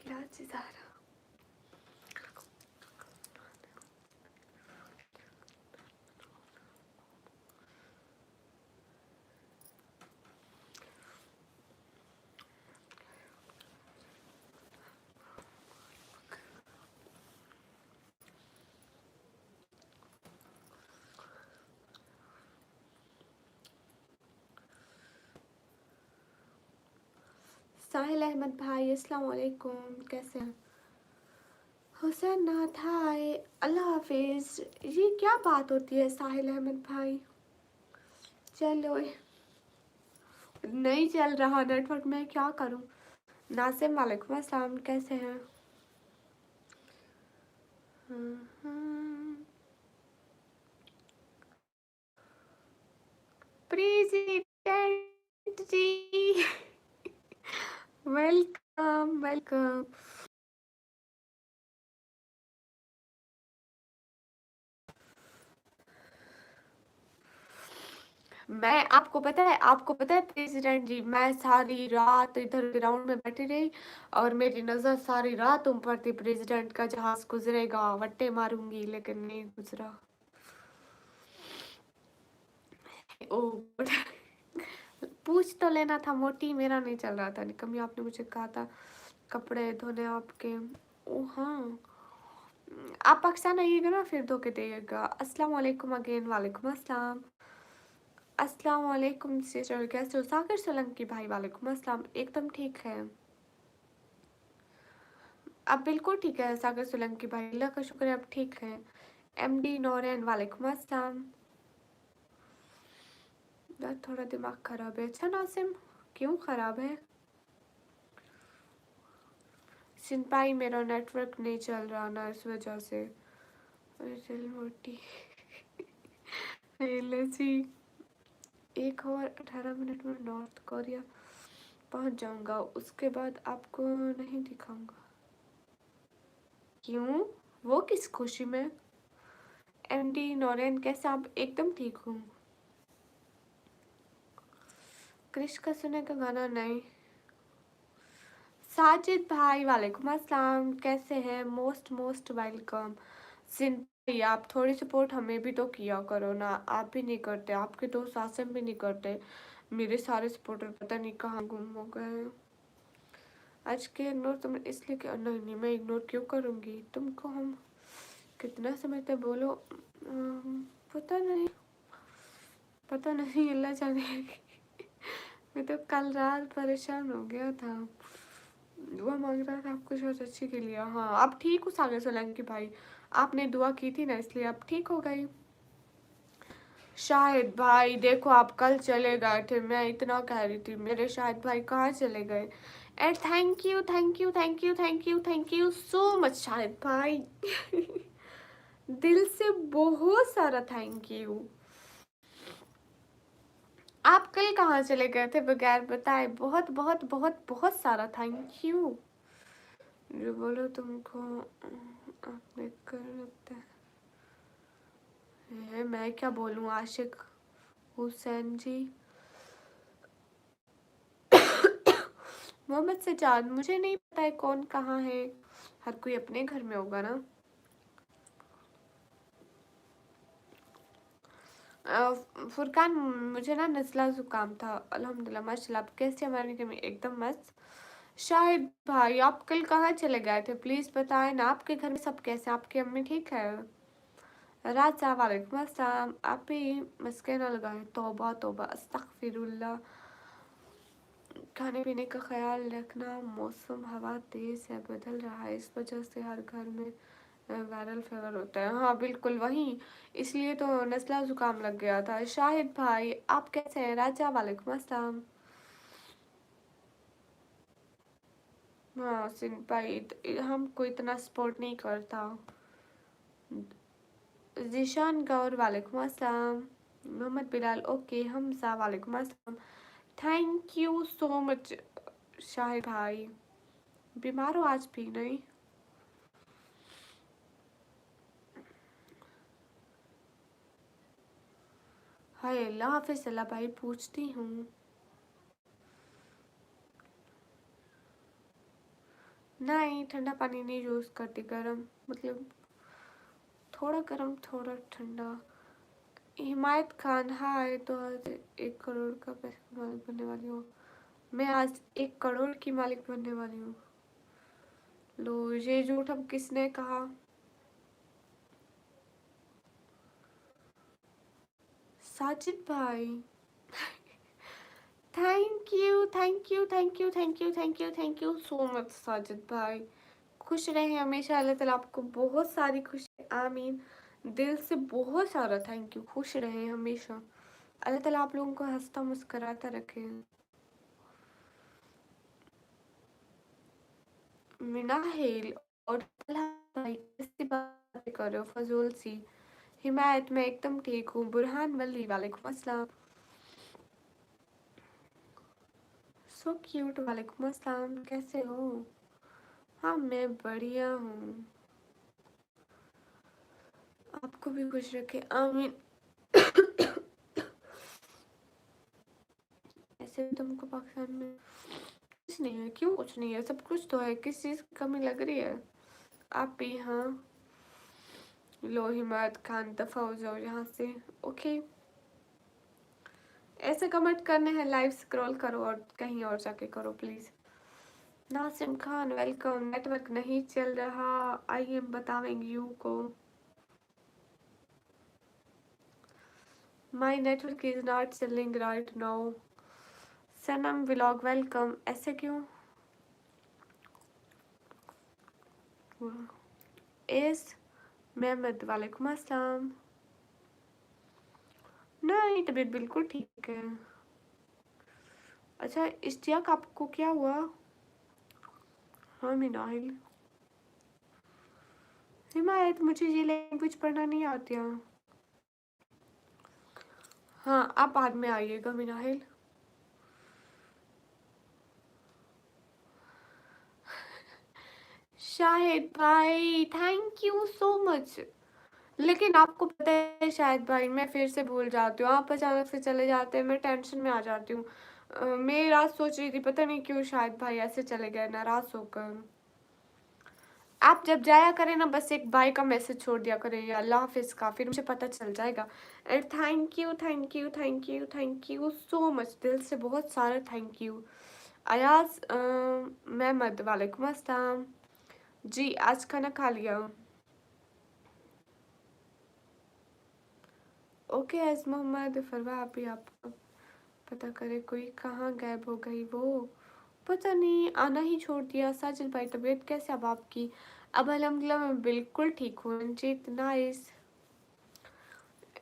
क्या चीज़ आ रहा। साहिल अहमद भाई अस्सलाम वालेकुम, कैसे हैं? हुसैन नाथ हाय, अल्लाह हाफिज। ये क्या बात होती है साहिल अहमद भाई? चलो, नहीं चल रहा नेटवर्क, मैं क्या करूं? नासिम वालेकुम अस्सलाम, कैसे हैं? प्रेसिडेंट जी वेलकम वेलकम। मैं आपको पता है प्रेसिडेंट जी, मैं सारी रात इधर ग्राउंड में बैठी रही और मेरी नजर सारी रात उन पर थी। प्रेसिडेंट का जहाज गुजरेगा, वट्टे मारूंगी, लेकिन नहीं गुजरा। ओ पूछ तो लेना था मोटी, मेरा नहीं चल रहा था निकम्मी। आपने मुझे कहा था कपड़े धोने आपके। ओ हाँ, आप पाकिस्तान आइएगा ना, फिर धो के देगा। अस्सलाम वालेकुम अगेन। वालेकुम अस्सलाम। अस्सलाम वालेकुम सिस्टर, कैसे हो? सागर सोलंकी भाई वालेकुम अस्सलाम। एकदम ठीक है, अब बिल्कुल ठीक है सागर सोलंकी भाई, अल्लाह का शुक्र है अब ठीक है। एमडी नौरैन वालेकुम अस्सलाम। यार थोड़ा दिमाग खराब है। अच्छा नासिम, क्यों खराब है? सिंपाई मेरा नेटवर्क नहीं चल रहा ना, इस वजह से। अरे चल मोटी लेसी, 1 और 18 मिनट में नॉर्थ कोरिया पहुंच जाऊंगा, उसके बाद आपको नहीं दिखाऊंगा। क्यों? वो किस खुशी में? एमडी नौरैन कैसे आप? एकदम ठीक हूँ। क्रिश का सुने का गाना नहीं। साजिद भाई वालेकुम अस्सलाम, कैसे हैं? Most most welcome. सिंध भाई, आप थोड़ी सपोर्ट हमें भी तो किया करो ना, आप भी नहीं करते, आपके दोस्त आसिम भी नहीं करते। मेरे सारे सपोर्टर पता नहीं कहाँ गुम हो गए। आज के इग्नोर तुम इसलिए कि नहीं नहीं, मैं इग्नोर क्यों करूँगी तुमको? हम कितना समय तक बोलो। पता नहीं, पता नहीं, अल्लाह जाने मैं तो कल रात परेशान हो गया था। दुआ मांग रहा था आपको बहुत अच्छी के लिए। हाँ आप ठीक हो सागर सोलंकी भाई, आपने दुआ की थी ना, इसलिए आप ठीक हो गई। शाहिद भाई देखो, आप कल चले गए थे, मैं इतना कह रही थी मेरे शाहिद भाई कहाँ चले गए। And thank you thank you thank you thank you thank you so much Shahid भाई दिल से बहुत सारा थैंक यू। आप कल कहाँ चले गए थे बगैर बताए? बहुत बहुत बहुत बहुत सारा थैंक यू। जो बोलो तुमको आपने कर लगता है, मैं क्या बोलूँ आशिक हुसैन जी। मोहम्मद सजाद, मुझे नहीं पता है कौन कहाँ है, हर कोई अपने घर में होगा ना। फुरकान, मुझे ना नज़ला ज़ुकाम था, अल्हम्दुलिल्लाह माशाल्लाह। आप कैसे? हमारे घर में एकदम मस्त। शाहिद भाई आप कल कहाँ चले गए थे, प्लीज़ बताएं ना। आपके घर में सब कैसे? आपकी अम्मी ठीक है? राजा वालेकुम अस्सलाम। आप भी मस्के ना लगाए, तौबा तौबा अस्तगफिरुल्लाह। खाने पीने का ख्याल रखना, मौसम हवा तेज़ है, बदल रहा है, इस वजह से हर घर में वायरल फीवर होता है। हाँ बिल्कुल वही, इसलिए तो नज़ला ज़ुकाम लग गया था। शाहिद भाई आप कैसे हैं? राजा वालेकुम अस्सलाम। हाँ सिंध भाई, हमको इतना सपोर्ट नहीं करता। जीशान गौर वालेकुम अस्सलाम। मोहम्मद बिलाल ओके। हमजा वालेकुम अस्सलाम। Thank you so much Shahid भाई। बीमार हो आज भी? नहीं। हाय अल्लाह हाफिज़। अल्लाह भाई पूछती हूँ, नहीं, ठंडा पानी नहीं यूज़ करती, गर्म मतलब थोड़ा गर्म थोड़ा ठंडा। हिमायत खान, हाय। तो आज 1 करोड़ का पैसे की मालिक बनने वाली हूँ। मैं आज 1 करोड़ की मालिक बनने वाली हूँ। लो, ये झूठ अब किसने कहा? साजिद भाई, thank you thank you thank you thank you thank you thank you so much Sajid भाई। खुश रहे हमेशा, अल्लाह ताला आपको बहुत सारी खुशी, आमीन। दिल से बहुत सारा थैंक यू। खुश रहे हमेशा, अल्लाह ताला आप लोगों को हंसता मुस्कुराता रखे। मिनाहिल और तलहा भाई, कैसी बातें कर रहे हो फजूल सी। हिमायत, मैं एकदम ठीक हूँ। बुरहान वली, वालेकुम अस्सलाम। सो क्यूट, वालेकुम अस्सलाम, कैसे हो? हाँ, मैं बढ़िया हूँ। आपको भी खुश रखे, आमीन। ऐसे तुमको पाकिस्तान में कुछ नहीं है? क्यों कुछ नहीं है? सब कुछ तो है, किस चीज़ की कमी लग रही है? आप भी, हाँ। लो हिमायत खान, दफा हो जाओ यहाँ से। ओके, ऐसे कमेंट करने हैं, लाइव स्क्रॉल करो और कहीं और जाके करो please. Nasim Khan, welcome. Network नहीं चल रहा, आई एम बताविंग यू को। माई नेटवर्क इज नॉट चलिंग right now. Sanam vlog, welcome. ऐसे क्यों? एस मेहमद, वालेकुम अस्सलाम। नहीं, तबीयत बिल्कुल ठीक है। अच्छा इश्तियाक, आपको क्या हुआ? हाँ मिनाहिल। हिमायत, मुझे ये लैंग्वेज पढ़ना नहीं आती है। हाँ, आप बाद में आइएगा मिनाहिल। शाहिद भाई, थैंक यू सो मच। लेकिन आपको पता है शाहिद भाई, मैं फिर से भूल जाती हूँ। आप अचानक से चले जाते हैं, मैं टेंशन में आ जाती हूँ। मैं रात सोच रही थी, पता नहीं क्यों शाहिद भाई ऐसे चले गए नाराज होकर। आप जब जाया करें ना, बस एक बाय का मैसेज छोड़ दिया करें या अल्लाह हाफिज का, फिर मुझे पता चल जाएगा। And thank you thank you thank you thank you so much, दिल से बहुत सारा थैंक यू। अयाज महमद, वालेकुम अस्सलाम। जी, आज खाना खा लिया। ओके एज मोहम्मद फरवा, आप ही आप पता करे कोई कहाँ गायब हो गई वो। पता नहीं, आना ही छोड़ दिया। साजिद भाई, तबीयत कैसे अब आपकी? अब अल्हम्दुलिल्लाह मैं बिल्कुल ठीक हूँ। रंजीत, नाइस।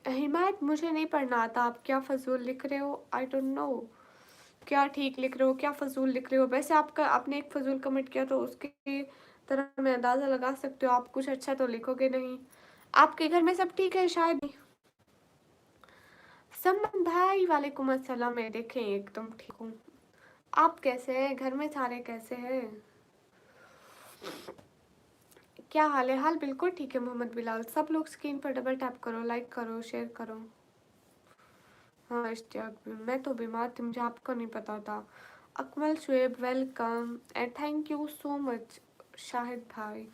हिमायत, मुझे नहीं पढ़ना आता, आप क्या फजूल लिख रहे हो? आई डोंट नो क्या ठीक लिख रहे हो, क्या फजूल लिख रहे हो। वैसे आपका आपने एक फजूल कमेंट किया तो उसकी तरह मैं अंदाज़ा लगा सकती हूँ आप कुछ अच्छा तो लिखोगे नहीं। आपके घर में सब ठीक है शायद? समन भाई, वालेकुम अस्सलाम। मैं देखें एकदम ठीक हूँ। आप कैसे हैं? घर में सारे कैसे हैं? क्या हाल है? हाल बिल्कुल ठीक है मोहम्मद बिलाल। सब लोग स्क्रीन पर डबल टैप करो, लाइक करो, शेयर करो। हाँ इश्तियाक भी, मैं तो बीमार थी, मुझे आपका नहीं पता था। Akmal Shoaib, welcome and thank you so much. Shahid भाई,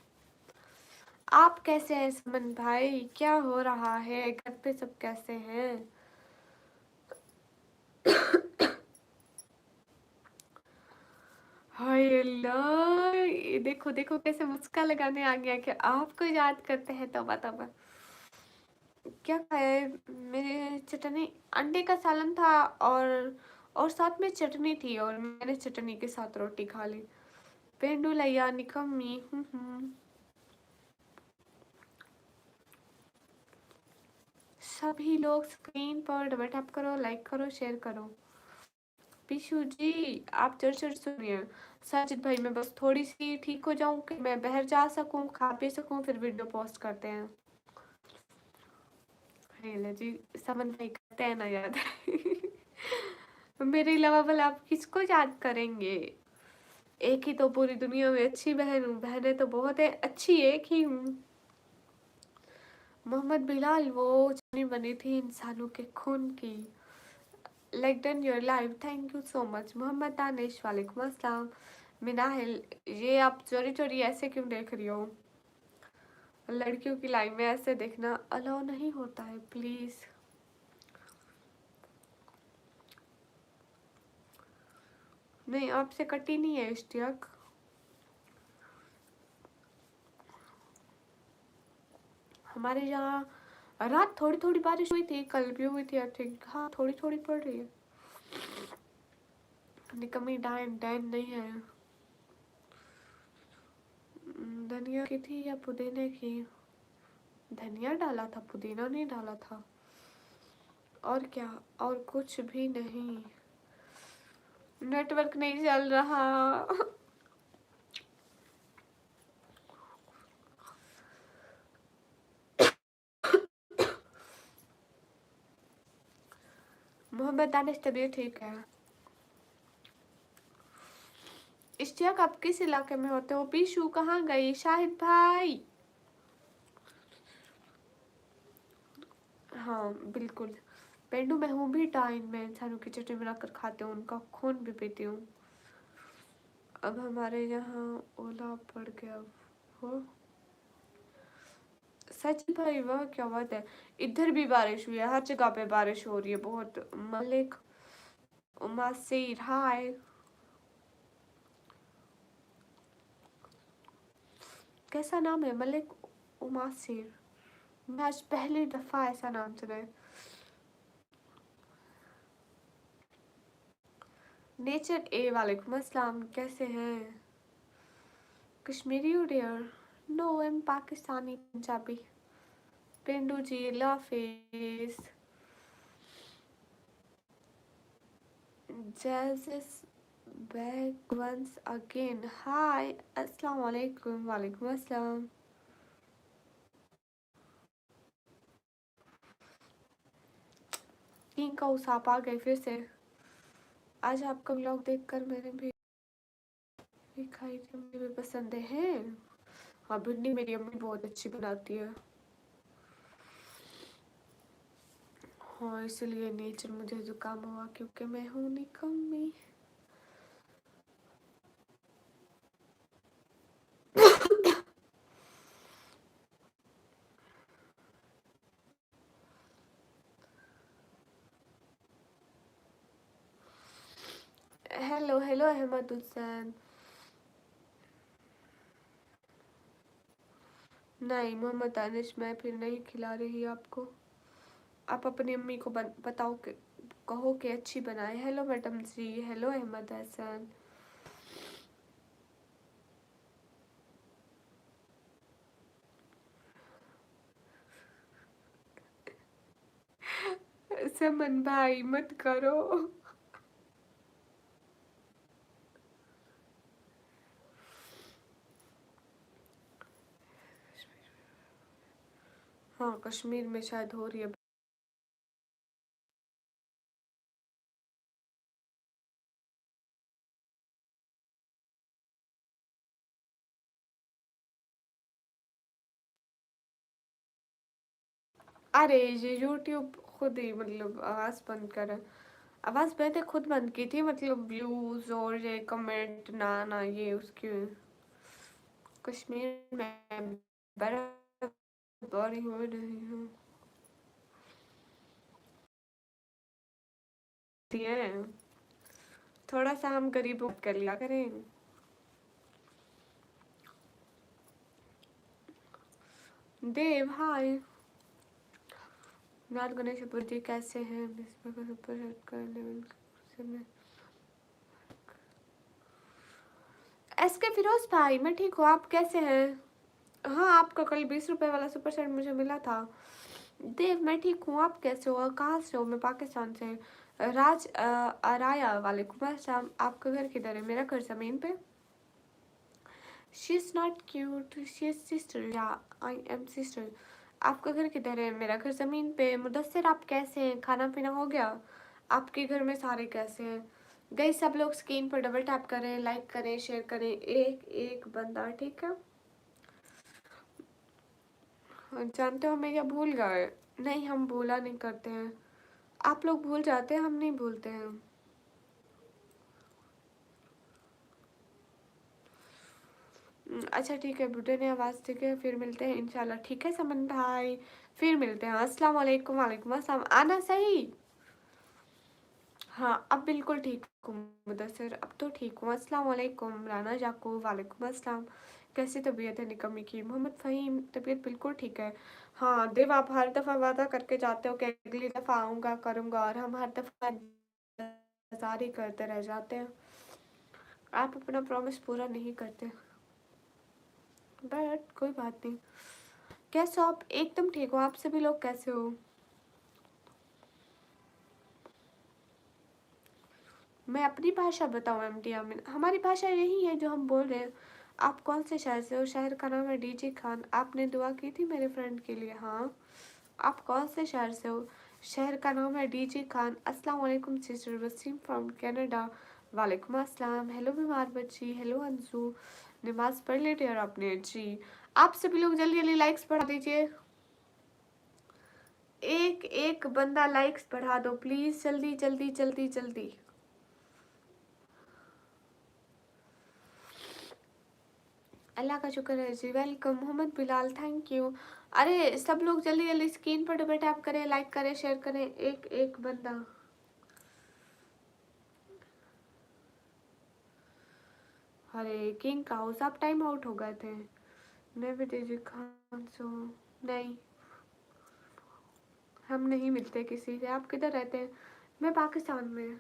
आप कैसे हैं? समन भाई, क्या हो रहा है? घर पे सब कैसे हैं? हाय अल्लाह, ये देखो देखो कैसे मुस्का लगाने आ गया कि आपको याद करते हैं। तौबा तौबा। क्या खाया है? मेरे चटनी, अंडे का सालन था और साथ में चटनी थी और मैंने चटनी के साथ रोटी खा ली। पेंडू लैया निकम्मी। सभी लोग स्क्रीन पर डबल टैप करो, लाइक करो, शेयर करो। पिशु जी, आप चर्चर सुनिए। साजिद भाई, मैं बस थोड़ी सी ठीक हो जाऊं कि मैं बाहर जा सकूं, खा पी सकूं, फिर वीडियो पोस्ट करते हैं। हेला जी, समन भाई करते हैं ना याद। मेरे अलावा भला आप किसको याद करेंगे? एक ही तो पूरी दुनिया में अच्छी बहन हूँ, बहनें तो बहुत है, अच्छी एक ही हूँ। मोहम्मद बिलाल, वो चटनी बनी थी इंसानों के खून की। Like done your live, thank you so much. Mohammad Danish, वालेकुम अस्सलाम। मिना हिल, ये आप चोरी चोरी ऐसे क्यों देख रही हो? लड़कियों की लाइन में ऐसे देखना अलाउ नहीं होता है, प्लीज। नहीं, आपसे कटी नहीं है इश्तियाक। हमारे यहाँ रात थोड़ी थोड़ी बारिश हुई थी, कल भी हुई थी आई थिंक। हाँ, थोड़ी थोड़ी पड़ रही है, निकम्मी डाइन डाइन नहीं है। धनिया की थी या पुदीने की? धनिया डाला था, पुदीना नहीं डाला था। और क्या? और कुछ भी नहीं। नेटवर्क नहीं चल रहा। मोहम्मद दानिश तबीयत ठीक है। इश्तियाक, आप किस इलाके में होते हो? पीशू कहाँ गई? शाहिद भाई। हाँ बिल्कुल। पेंडू मैं हूँ भी टाइम में इंसानों की चटनी बनाकर खाते हूँ, उनका खून भी पीती हूँ। अब हमारे यहाँ ओला पड़ गया। वो सच भाई, वाह क्या बात है। इधर भी बारिश हुई है, हर जगह पे बारिश हो रही है बहुत। मलिक उमासीर, हाय। कैसा नाम है? मलिक उमासीर। मैं आज पहली दफा ऐसा नाम सुना है। नेचर ए, वालेकुम अस्सलाम, कैसे हैं? कश्मीरी उड़ियर? No, I am Pakistani Punjabi. पेंडू जी, अल्लाह हाफिज। जैजिस बैक वंस अगेन, हाय, अस्सलाम वालेकुम। वालेकुम अस्सलाम। किंग का उसाप आ गए फिर से। आज आपका व्लॉग देखकर मैंने भी खाई थी, मुझे भी पसंद है। हाँ, भिंडी मेरी अम्मी बहुत अच्छी बनाती है। हाँ, इसलिए नेचर मुझे जुकाम हुआ क्योंकि मैं हूँ निकम्मी। Hello hello Ahmed Hussain. नहीं मोहम्मद दानिश, मैं फिर नहीं खिला रही आपको। आप अपनी अम्मी को बताओ कि, कहो कि अच्छी बनाए। हेलो मैडम जी, हेलो अहमद हसन। समन भाई मत करो। हाँ, कश्मीर में शायद हो रही है। अरे ये यूट्यूब खुद ही मतलब आवाज़ बंद कर। आवाज़ मैंने खुद बंद की थी, मतलब व्यूज और ये कमेंट ना ना ये उसकी। कश्मीर में बर्फबारी हो रही है। थोड़ा सा हम गरीब कर लिया करें। देव हाय। नाल गणेश चतुर्थी कैसे हैं? सुपर हेल्प कर लेवल में। एस के फिरोज भाई, मैं ठीक हूँ, आप कैसे हैं? हाँ, आपका कल 20 रुपए वाला सुपर सेट मुझे मिला था। देव मैं ठीक हूँ, आप कैसे हो? कहाँ से हो? मैं पाकिस्तान से। राज आराया, वालेकुम अस्सलाम। आपका घर किधर है? मेरा घर जमीन पे। She is not cute, she is sister, या आई एम सिस्टर। आपका घर किधर है? मेरा घर जमीन पे। मुदस्सिर आप कैसे हैं? खाना पीना हो गया? आपके घर में सारे कैसे हैं? गई सब लोग स्क्रीन पर डबल टैप करें, लाइक करें, शेयर करें, एक एक बंदा, ठीक है? जानते हो मैं क्या भूल गए? नहीं, हम भूला नहीं करते हैं। आप लोग भूल जाते हैं, हम नहीं भूलते हैं। अच्छा ठीक है, बुड्ढे ने आवाज़ दी है, फिर मिलते हैं इंशाल्लाह। ठीक है समन भाई, फिर मिलते हैं। अस्सलाम वालेकुम। वालेकुम अस्सलाम। आना सही। हाँ अब बिल्कुल ठीक हूँ मुदस्सिर, अब तो ठीक हूँ। अस्सलाम वालेकुम राना जाकू। वालेकुम अस्सलाम। कैसी तबीयत है निकम्मी की? मोहम्मद फ़हीम, तबीयत बिल्कुल ठीक है। हाँ देव, आप हर दफ़ा वादा करके जाते हो कि अगली दफ़ा आऊँगा करूँगा, और हम हर दफ़ा इंतज़ार ही करते रह जाते हैं। आप अपना प्रॉमिस पूरा नहीं करते, बट कोई बात नहीं। कैसे हो आप? एकदम ठीक हो। आप सभी लोग कैसे हो? मैं अपनी भाषा बताऊँ एमडी आमिन? हमारी भाषा यही है जो हम बोल रहे हैं। आप कौन से शहर से हो? शहर का नाम है डीजे खान। आपने दुआ की थी मेरे फ्रेंड के लिए। हाँ आप कौन से शहर से हो? शहर का नाम है डीजे खान। अस्सलाम वालेकुम सिस्टर वसीम फ्रॉम कनाडा। वालेकुम अस्सलाम। हेलो बीमार बच्ची। हेलो अंजू। नमाज पढ़ ली थी और आपने? जी। आप सभी लोग जल्दी जल्दी लाइक्स बढ़ा दीजिए। एक एक बंदा लाइक्स बढ़ा दो प्लीज, जल्दी जल्दी जल्दी जल्दी। अल्लाह का शुक्र है जी। Welcome Mohammad Bilal, thank you. अरे सब लोग जल्दी जल्दी स्क्रीन पर डबल टैप करें, लाइक करें, शेयर करें। एक एक बंदा। अरे किंग काउस, आप टाइम आउट हो गए थे। मैं भी डीजे खान से हूँ। नहीं हम नहीं मिलते किसी से। आप किधर रहते हैं? मैं पाकिस्तान में।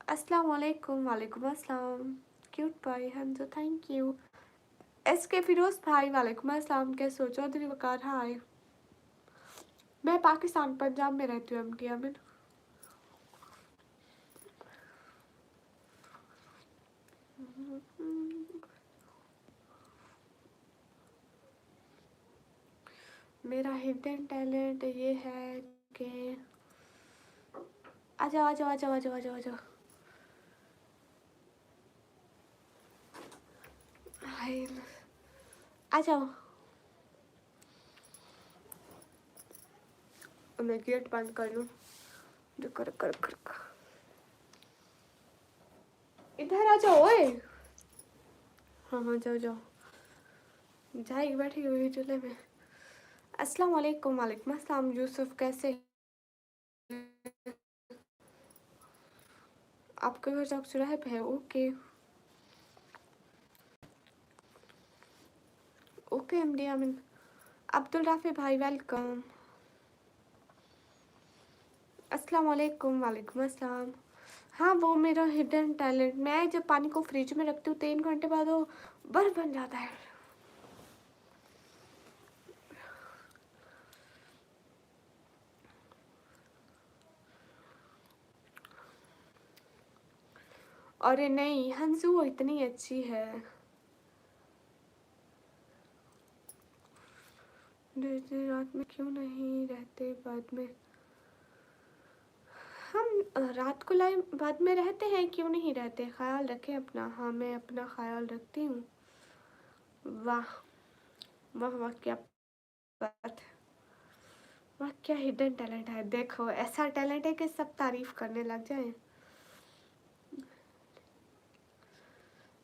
अस्सलाम वालेकुम। वालेकुम अस्सलाम। क्यूट भाई हंसो, थैंक यू। एस के फिरोज भाई वालेकुम अस्सलाम। कैसे हो? चौधरी वकार हाय। मैं पाकिस्तान पंजाब में रहती हूँ एमटी आमिन। मेरा हिडन टैलेंट ये है कि आ जाओ आ जाओ आ जाओ आ जाओ आ जाओ आ जाओ। हाय, आ जाओ। मैं गेट बंद कर लूँ। जो कर कर कर कर। इधर आ जाओ ओए। हाँ हाँ जाओ जाओ। जाएगी बैठी हुई चूल्हे में। अस्सलाम वालेकुम। वालेकुम अस्सलाम। यूसुफ कैसे हैं? आपके घर चौक चौराहे पे है? Okay okay MD Amin. Abdul Rafi भाई वेलकम। अस्सलाम वालेकुम। वालेकुम अस्सलाम। हाँ वो मेरा हिडन टैलेंट, मैं जब पानी को फ्रिज में रखती हूँ 3 घंटे बाद वो बर्फ बन जाता है। अरे नहीं हंसू, वो इतनी अच्छी है। रात में क्यों नहीं रहते बाद में? हम रात को लाइव बाद में रहते हैं, क्यों नहीं रहते? ख्याल रखें अपना। हाँ मैं अपना ख्याल रखती हूँ। वाह वाह वाह, क्या बात है। वाह क्या हिडन टैलेंट है। देखो ऐसा टैलेंट है कि सब तारीफ करने लग जाएं।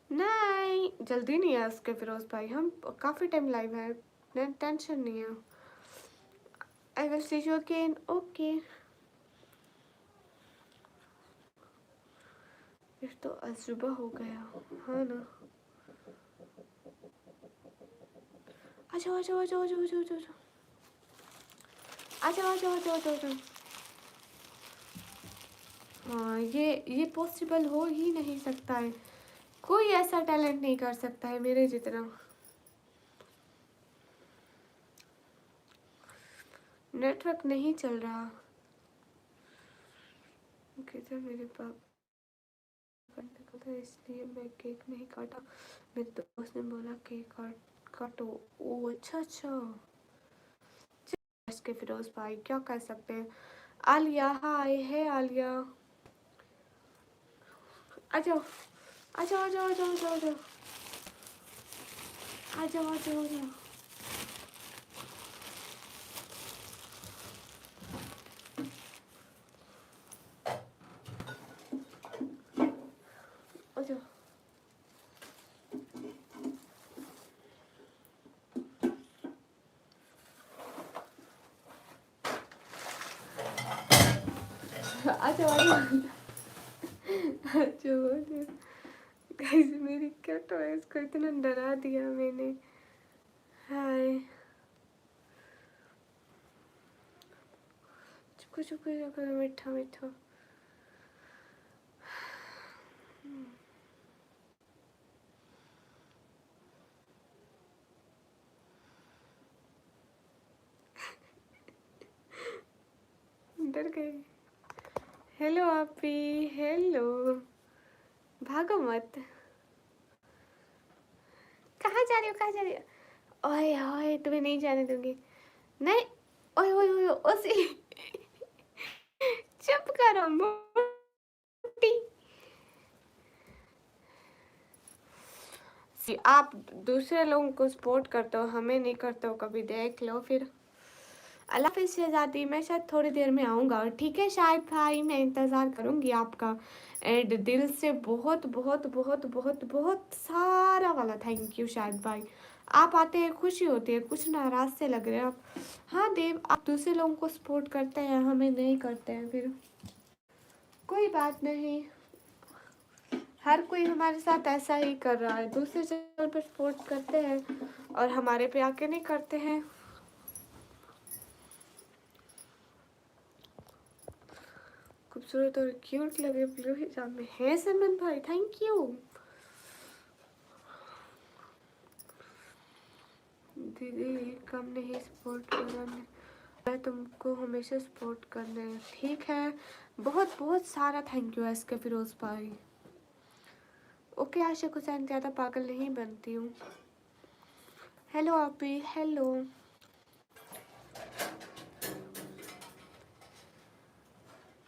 नहीं जल्दी नहीं है उसके फिरोज भाई, हम काफ़ी टाइम लाइव है, टेंशन नहीं है। I will see you again. Okay. फिर तो सुबह हो गया। हाँ ना। आ जाओ आ जाओ आ जाओ आ जाओ आ जाओ आ जाओ आ जाओ आ जाओ आ जाओ आ जाओ। हाँ ये पॉसिबल हो ही नहीं सकता है। कोई ऐसा टैलेंट नहीं कर सकता है मेरे जितना। नेटवर्क नहीं चल रहा किधर? मेरे पापा था इसलिए मैं केक नहीं काटा। मेरे दोस्त ने बोला केक काटो। ओ अच्छा अच्छा। इसके फिरोज भाई क्या कर सकते हैं। आलिया हाय है आलिया। आ जाओ आ जाओ आ जाओ आ जाओ आ जाओ आ जाओ आ जाओ आ जाओ आ जाओ। अच्छा गाइस मेरी कैट है, इसको इतना डरा दिया मैंने। हाय चुप चुप मीठा मीठा। डर गई। हेलो आपी, हेलो, भागो मत। कहाँ जा रही हो, कहाँ जा रही हो? ओए ओए तुम्हें नहीं जाने दूंगी। नहीं, ओए ओए ओए ओसी चुप करो मोटी। आप दूसरे लोगों को सपोर्ट करते हो, हमें नहीं करते हो, कभी देख लो फिर। अल्लाह हाफिज़ शहजादी, मैं शायद थोड़ी देर में आऊँगा, ठीक है शायद भाई, मैं इंतज़ार करूँगी आपका। एंड दिल से बहुत बहुत बहुत बहुत बहुत सारा वाला थैंक यू शायद भाई। आप आते हैं खुशी होती है, कुछ नाराज़ से लग रहे हैं आप। हाँ देव, आप दूसरे लोगों को सपोर्ट करते हैं, हमें नहीं करते हैं, फिर कोई बात नहीं। हर कोई हमारे साथ ऐसा ही कर रहा है, दूसरे चैनल पर सपोर्ट करते हैं और हमारे पे आके नहीं करते हैं। खूबसूरत और क्यूट लगे ब्लू हिजाब में है सलमान भाई, थैंक यू। दीदी कम नहीं सपोर्ट करना, मैं तुमको हमेशा सपोर्ट करना है, ठीक है। बहुत बहुत सारा थैंक यू एस के फिरोज भाई। ओके आशा हुसैन, ज़्यादा पागल नहीं बनती हूँ। हेलो आपी, हेलो।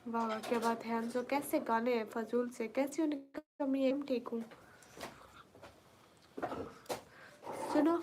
वाह क्या बात है अंशु, कैसे गाने हैं फजूल से, कैसी उनकी कमी है? ठीक हूँ, सुनो।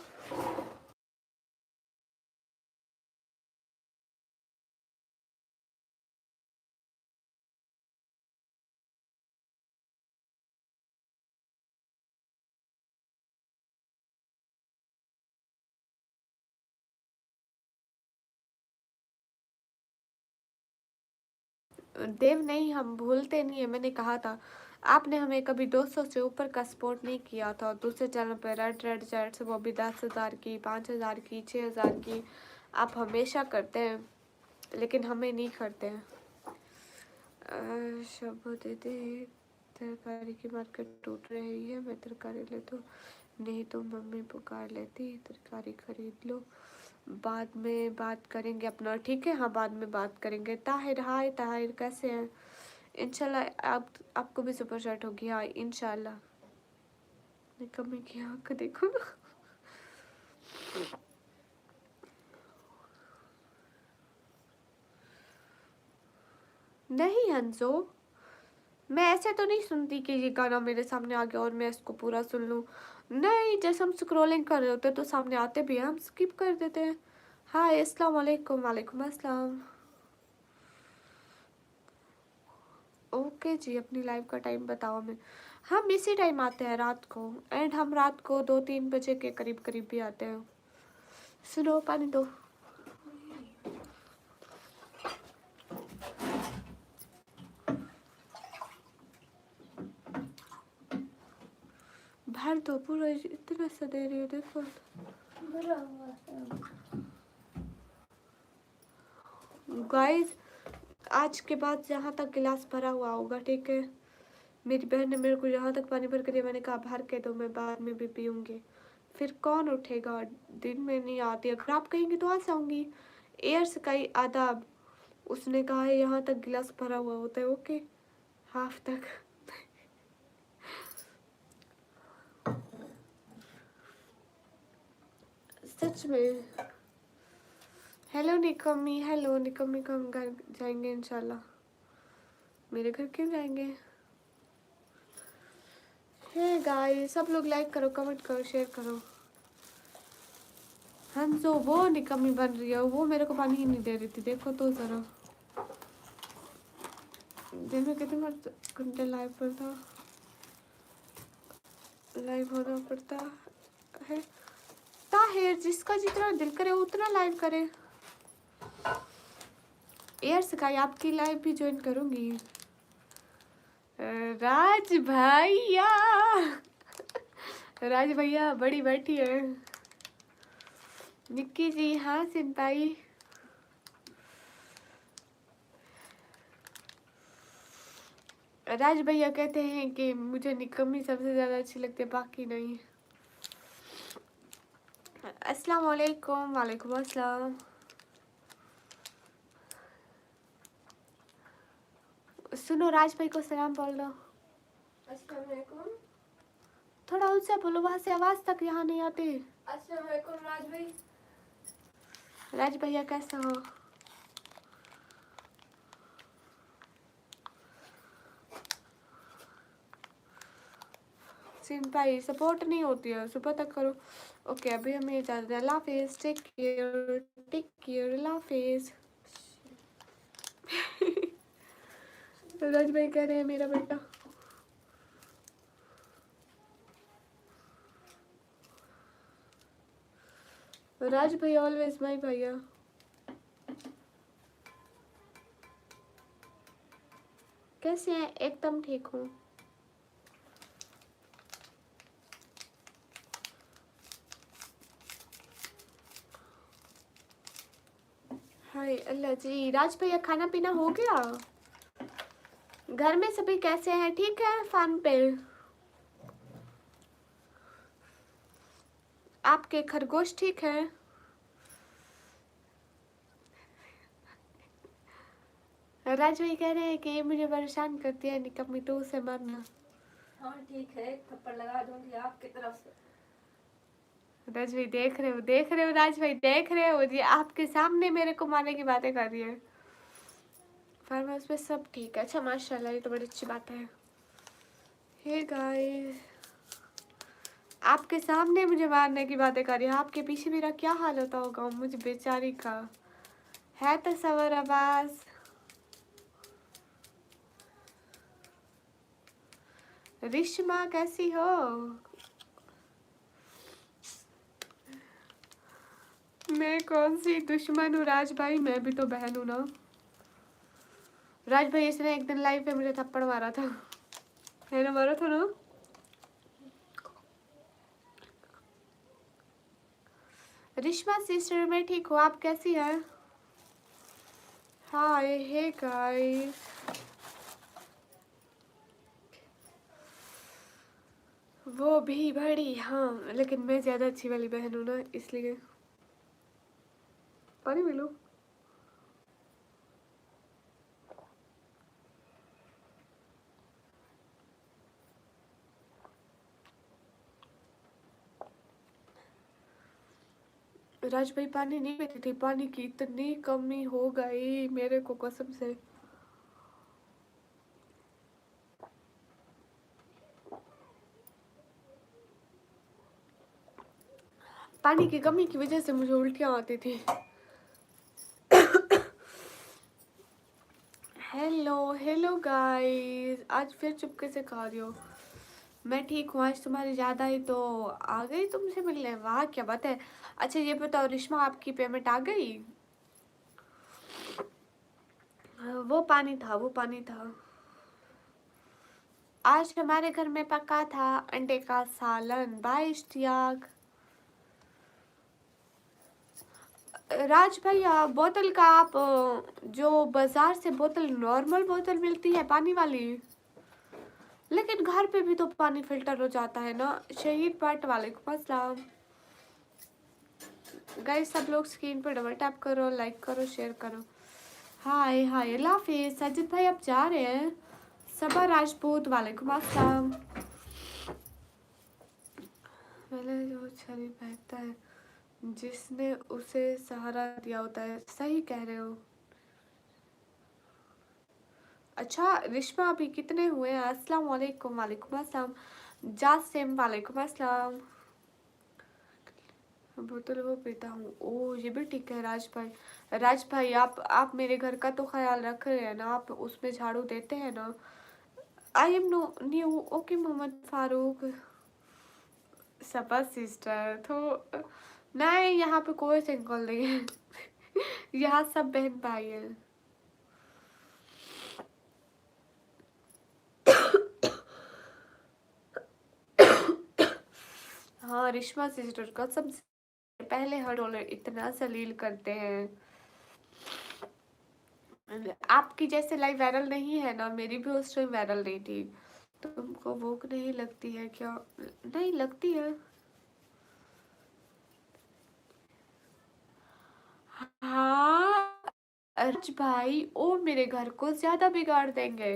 देव नहीं, हम भूलते नहीं है, मैंने कहा था। आपने हमें कभी 200 से ऊपर का सपोर्ट नहीं किया था, दूसरे चैनल पर रेड रेड चैट्स, वो भी 10,000 की, 5,000 की, 6,000 की आप हमेशा करते हैं, लेकिन हमें नहीं करते हैं। शब्बो दीदी, तरकारी की मार्केट टूट रही है, मैं तरकारी ले तो नहीं तो मम्मी पुकार लेती, तरकारी खरीद लो, बाद में बात करेंगे अपना, ठीक है। हाँ बाद में बात करेंगे। ताहिर, हाय ताहिर, कैसे हैं? इंशाल्लाह आपको भी सुपर शॉट होगी, हाँ इंशाल्लाह। कमी की आँख देखो ना। नहीं हंसो, मैं ऐसे तो नहीं सुनती कि ये गाना मेरे सामने आ गया और मैं इसको पूरा सुन लूँ। नहीं, जैसे हम स्क्रॉलिंग कर रहे होते तो सामने आते भी हैं, हम स्किप कर देते हैं। हाय अस्सलाम वालेकुम। वालेकुम अस्सलाम। ओके जी, अपनी लाइव का टाइम बताओ हमें। हम इसी टाइम आते हैं रात को, एंड हम रात को 2-3 बजे के करीब करीब भी आते हैं। सुनो पानी दो। भर दो पूरा, इतना सा दे रही हो देखो। गाइस आज के बाद जहाँ तक गिलास भरा हुआ होगा, ठीक है। मेरी बहन ने मेरे को यहाँ तक पानी भर कर दिया, मैंने कहा भर के दो, मैं बाद में भी पीऊँगी। फिर कौन उठेगा, दिन में नहीं आती, अगर आप कहेंगे तो आ जाऊँगी। एयर्स का ही आदाब, उसने कहा है यहाँ तक गिलास भरा हुआ होता है, ओके हाफ तक। सच में। हेलो निकम्मी, हेलो निकम्मी को हम घर जाएंगे इंशाल्लाह। मेरे घर क्यों जाएंगे? हे गाइस, सब लोग लाइक करो, कमेंट करो, शेयर करो। हंसो, वो निकम्मी बन रही है, वो मेरे को पानी ही नहीं दे रही थी, देखो तो जरा। दिन में कितने घंटे लाइव पर था, लाइव होना पड़ता है। ताहिर, जिसका जितना दिल करे उतना लाइव करे। यार सिखाई, आपकी लाइव भी ज्वाइन करूंगी। राज भैया, राज भैया बड़ी बैठी है। निक्की जी हाँ सिंपाई। राज भैया कहते हैं कि मुझे निकम्मी सबसे ज्यादा अच्छी लगती है, बाकी नहीं। अस्सलाम वालेकुम। वालेकुम अस्सलाम। सुनो राज भाई को सलाम बोल दो। अस्सलाम वालेकुम। थोड़ा ऊंचा बोलो, वहां से आवाज तक यहाँ नहीं आती। अस्सलाम वालेकुम राज भाई। राज भैया कैसे हो? सिंपाई सपोर्ट नहीं होती है, सुबह तक करो। ओके अभी हमें इजाजत है। अल्लाह हाफिज, टेक केयर, टेक केयर, अल्लाह हाफिज। राज भाई कह रहे हैं मेरा बेटा। राज भाई ऑलवेज माय भैया। कैसे हैं? एकदम ठीक हूँ। हाय अल्लाह जी। राज भैया खाना पीना हो गया? घर में सभी कैसे हैं? ठीक है फन पे? आपके खरगोश ठीक है? राज भाई कह रहे हैं कि ये मुझे परेशान करती है, निकम्मी तो उसे मारना। हाँ ठीक है, एक थप्पड़ लगा दूंगी आपकी तरफ से। राज भाई देख रहे हो, देख रहे हो राज भाई, देख रहे हो जी, आपके सामने मेरे को मारने की बातें कर रही है। फार्म हाउस पे सब ठीक है? अच्छा माशाल्लाह, ये तो बड़ी अच्छी बात है। हे गाइस, आपके सामने मुझे मारने की बातें कर रही है, आपके पीछे मेरा क्या हाल होता होगा मुझे बेचारी का। है तस्वर अब्बास। रिश्मा कैसी हो? मैं कौन सी दुश्मन हूँ राज भाई, मैं भी तो बहन हूँ ना। राज भाई इसने एक दिन लाइव पे मुझे थप्पड़ मारा था, है ना? मारा था ना? रिश्मा सिस्टर मैं ठीक हूँ, आप कैसी हैं? हाय हे गाइस, वो भी बड़ी, हाँ लेकिन मैं ज्यादा अच्छी वाली बहन हूँ ना, इसलिए। पानी मिलो। राज भाई पानी नहीं पीती थी, पानी की इतनी कमी हो गई मेरे को कसम से। पानी की कमी की वजह से मुझे उल्टियाँ आती थी। हेलो हेलो गाइस, आज फिर चुपके से खा रही हो। मैं ठीक हूँ, आज तुम्हारी याद आई तो आ गई तुमसे मिलने, वाह क्या बात है। अच्छा ये बताओ रिश्मा, आपकी पेमेंट आ गई? वो पानी था, वो पानी था। आज हमारे घर में पका था अंडे का सालन, बाय इश्तियाक। राज भैया बोतल का आप जो बाजार से बोतल, नॉर्मल बोतल मिलती है पानी वाली, लेकिन घर पे भी तो पानी फिल्टर हो जाता है ना। शहीद भट्ट वालेकुम अस्सलाम। गाइस सब लोग स्क्रीन पर डबल टैप करो, लाइक करो, शेयर करो। हाय हाय अल्लाह हाफिज। सजिद भाई आप जा रहे हैं? सबा राजपूत वालेकुम अस्सलाम। पहले जो छड़ी फेंकता है जिसने उसे सहारा दिया होता है, सही कह रहे हो। अच्छा रिश्मा अभी कितने हुए हैं? अस्सलाम वालेकुम। वालेकुम अस्सलाम। जासिम वालेकुम अस्सलाम। बोतल वो पीता हूँ, ओ ये भी ठीक है राज भाई। राज भाई आप मेरे घर का तो ख्याल रख रहे हैं ना, आप उसमें झाड़ू देते हैं ना। I am no new. Okay Mohammad Farooq. Saba sister तो नहीं, यहाँ पे कोई सिंगल नहीं है। यहाँ सब बहन भाई हैं। करिश्मा सिस्टर का सबसे पहले हर डॉलर इतना जलील करते हैं। आपकी जैसे लाइव वायरल नहीं है ना, मेरी भी उस टाइम वायरल नहीं थी। तुमको भूख नहीं लगती है क्या? नहीं लगती है। हाँ अर्ज भाई, ओ मेरे घर को ज्यादा बिगाड़ देंगे।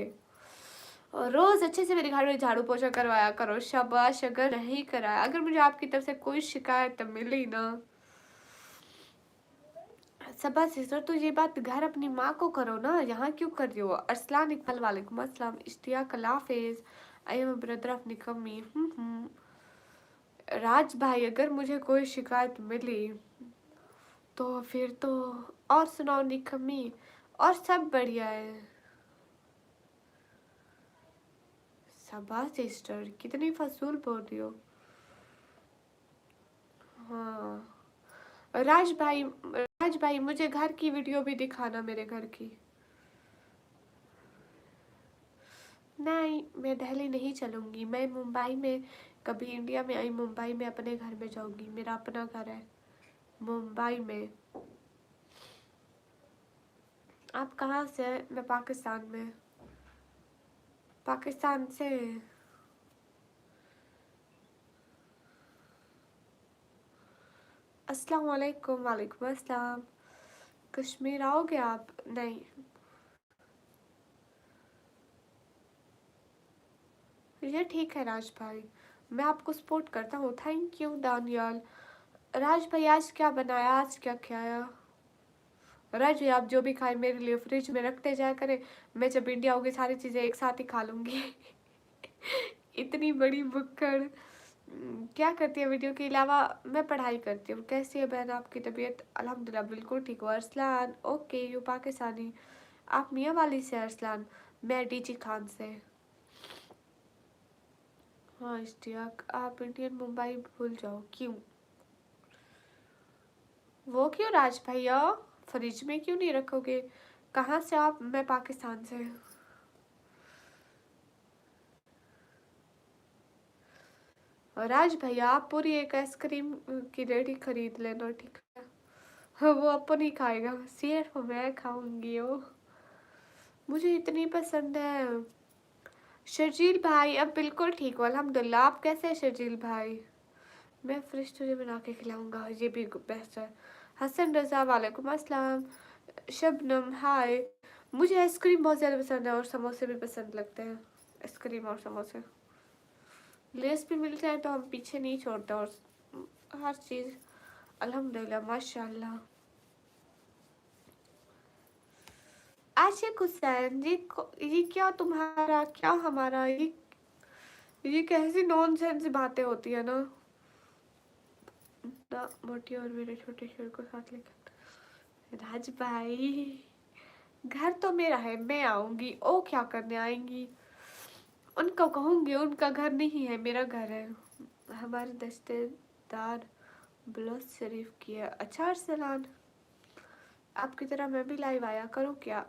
और रोज अच्छे से मेरे घर में झाड़ू पोछा करवाया करो। शाबाश, अगर नहीं कराया, अगर मुझे आपकी तरफ से कोई शिकायत मिली ना, सबा सिस्टर तो ये बात घर अपनी माँ को करो ना, यहाँ क्यों कर रही हो? अरसलान इकबाल वालेकुम अस्सलाम। इश्तियाक अल्लाफिज। आई एम ब्रदर ऑफ निकम्मी। राज भाई, अगर मुझे कोई शिकायत मिली तो फिर तो, और सुनाओ निकम्मी? और सब बढ़िया है। सबा सिस्टर कितनी फसूल बोल रही हो। हाँ राज भाई मुझे घर की वीडियो भी दिखाना, मेरे घर की। नहीं, मैं दिल्ली नहीं चलूंगी, मैं मुंबई में, कभी इंडिया में आई, मुंबई में अपने घर में जाऊंगी। मेरा अपना घर है मुंबई में। आप कहाँ से हैं? मैं पाकिस्तान में। पाकिस्तान से। अस्सलाम वालेकुम। वालेकुम अस्सलाम। कश्मीर आओगे आप? नहीं। ये ठीक है राज भाई, मैं आपको सपोर्ट करता हूँ। Thank you Daniyal. राज भाई आज क्या बनाया? आज क्या खाया? राज भाई आप जो भी खाए मेरे लिए फ्रिज में रखते जाया करें, मैं जब इंडिया होगी सारी चीज़ें एक साथ ही खा लूँगी। इतनी बड़ी बुक्कड़। क्या करती है वीडियो के अलावा? मैं पढ़ाई करती हूँ। कैसी है बहन आपकी तबीयत? अल्हम्दुलिल्लाह बिल्कुल ठीक हो। Arsalan okay, you Pakistani. आप मियाँ वाली से? अरसलान मैं डीजी खान से। हाँ इश्तियाक, आप इंडियन मुंबई भूल जाओ। क्यों? वो क्यों राज भैया? फ्रिज में क्यों नहीं रखोगे? कहाँ से आप? मैं पाकिस्तान से। राज भैया आप पूरी एक आइसक्रीम की रेडी खरीद लेना, ठीक है? हाँ, वो अपन ही खाएगा, सिर्फ मैं खाऊंगी वो। मुझे इतनी पसंद है। शर्जील भाई अब बिल्कुल ठीक हो अल्हम्दुलिल्लाह। आप कैसे हैं शर्जील भाई? मैं फ्रिज तुझे बना के खिलाऊंगा, ये भी बेस्ट है। हसन रजा वालेकुम अस्सलाम। शबनम हाय। मुझे आइसक्रीम बहुत ज़्यादा पसंद है और समोसे भी पसंद लगते हैं। आइसक्रीम और समोसे, लेस भी मिल जाए तो हम पीछे नहीं छोड़ते। और हर चीज़ अल्हम्दुलिल्लाह माशाल्लाह। आशिक हुसैन, ये क्या तुम्हारा क्या हमारा, ये कैसी नॉनसेंस बातें होती है ना। मोटी और मेरे छोटे शेर को साथ लेकर। राज भाई घर तो मेरा है, मैं आऊंगी। ओ क्या करने आएंगी? उनको कहूंगी उनका घर नहीं है, मेरा घर है। हमारे रिश्तेदार ब्लॉज शरीफ की है। अच्छा अरसलान, आपकी तरह मैं भी लाइव आया करूँ क्या?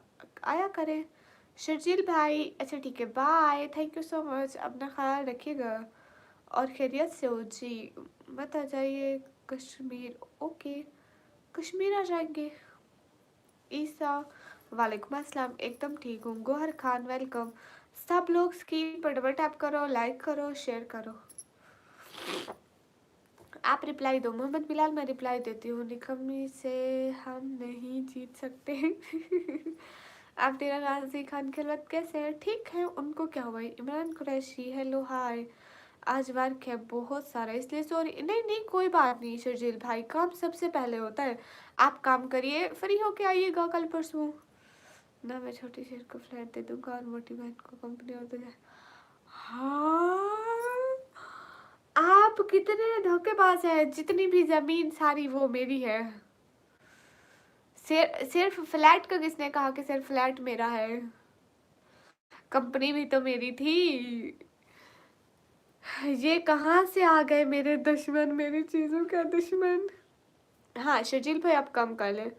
आया करें शर्जील भाई। अच्छा ठीक है, bye, thank you so much. अपना ख्याल रखिएगा और खैरियत से हो जी। मत आ जाइए कश्मीर। ओके, कश्मीर आ जाएंगे। ईसा वालेकुम अस्सलाम, एकदम ठीक हूँ। गोहर खान वेलकम। सब लोग स्क्रीन पर डबल टैप करो, लाइक करो, शेयर करो। आप रिप्लाई दो। मोहम्मद बिलाल मैं रिप्लाई देती हूँ। निकम्मी से हम नहीं जीत सकते। आप तेरा गाजी खान खिलवत कैसे है? ठीक है, उनको क्या हुआ? Imran Qureshi hello hi. आज वर्क है बहुत सारा इसलिए सॉरी। नहीं नहीं कोई बात नहीं शर्जील भाई, काम सबसे पहले होता है। आप काम करिए, फ्री होके आइएगा कल परसों ना। मैं छोटी शेर को फ्लैट दे दूंगा और मोटी बहन को कंपनी और दूंगा। हाँ आप कितने धोखेबाज हैं। जितनी भी जमीन सारी वो मेरी है। सिर्फ फ्लैट का किसने कहा कि सिर्फ फ्लैट मेरा है? कंपनी भी तो मेरी थी। ये कहाँ से आ गए मेरे दुश्मन, मेरी चीजों का दुश्मन। हाँ शर्जील भाई आप कम कर ले।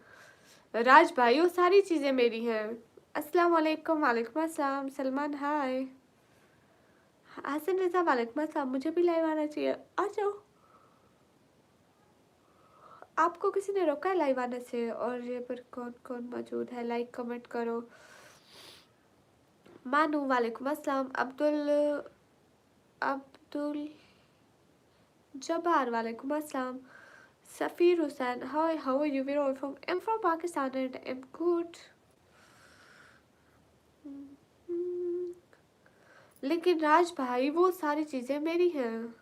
राज भाई वो सारी चीजें मेरी हैं। अस्सलाम वालेकुम। वालेकुम अस्सलाम। सलमान हाय। हसन रजा वालेकुम अस्सलाम। मुझे भी लाइव आना चाहिए, आ जाओ। आपको किसी ने रोका है लाइव आने से? और ये पर कौन कौन मौजूद है? लाइक कमेंट करो। मानू वालेकुम अस्सलाम। अब्दुल जब्बार वालेकुम अस्सलाम। Safir Hussain, hi, how are you? Where are you from? I'm from Pakistan and I'm good. लेकिन राज भाई वो सारी चीजें मेरी हैं।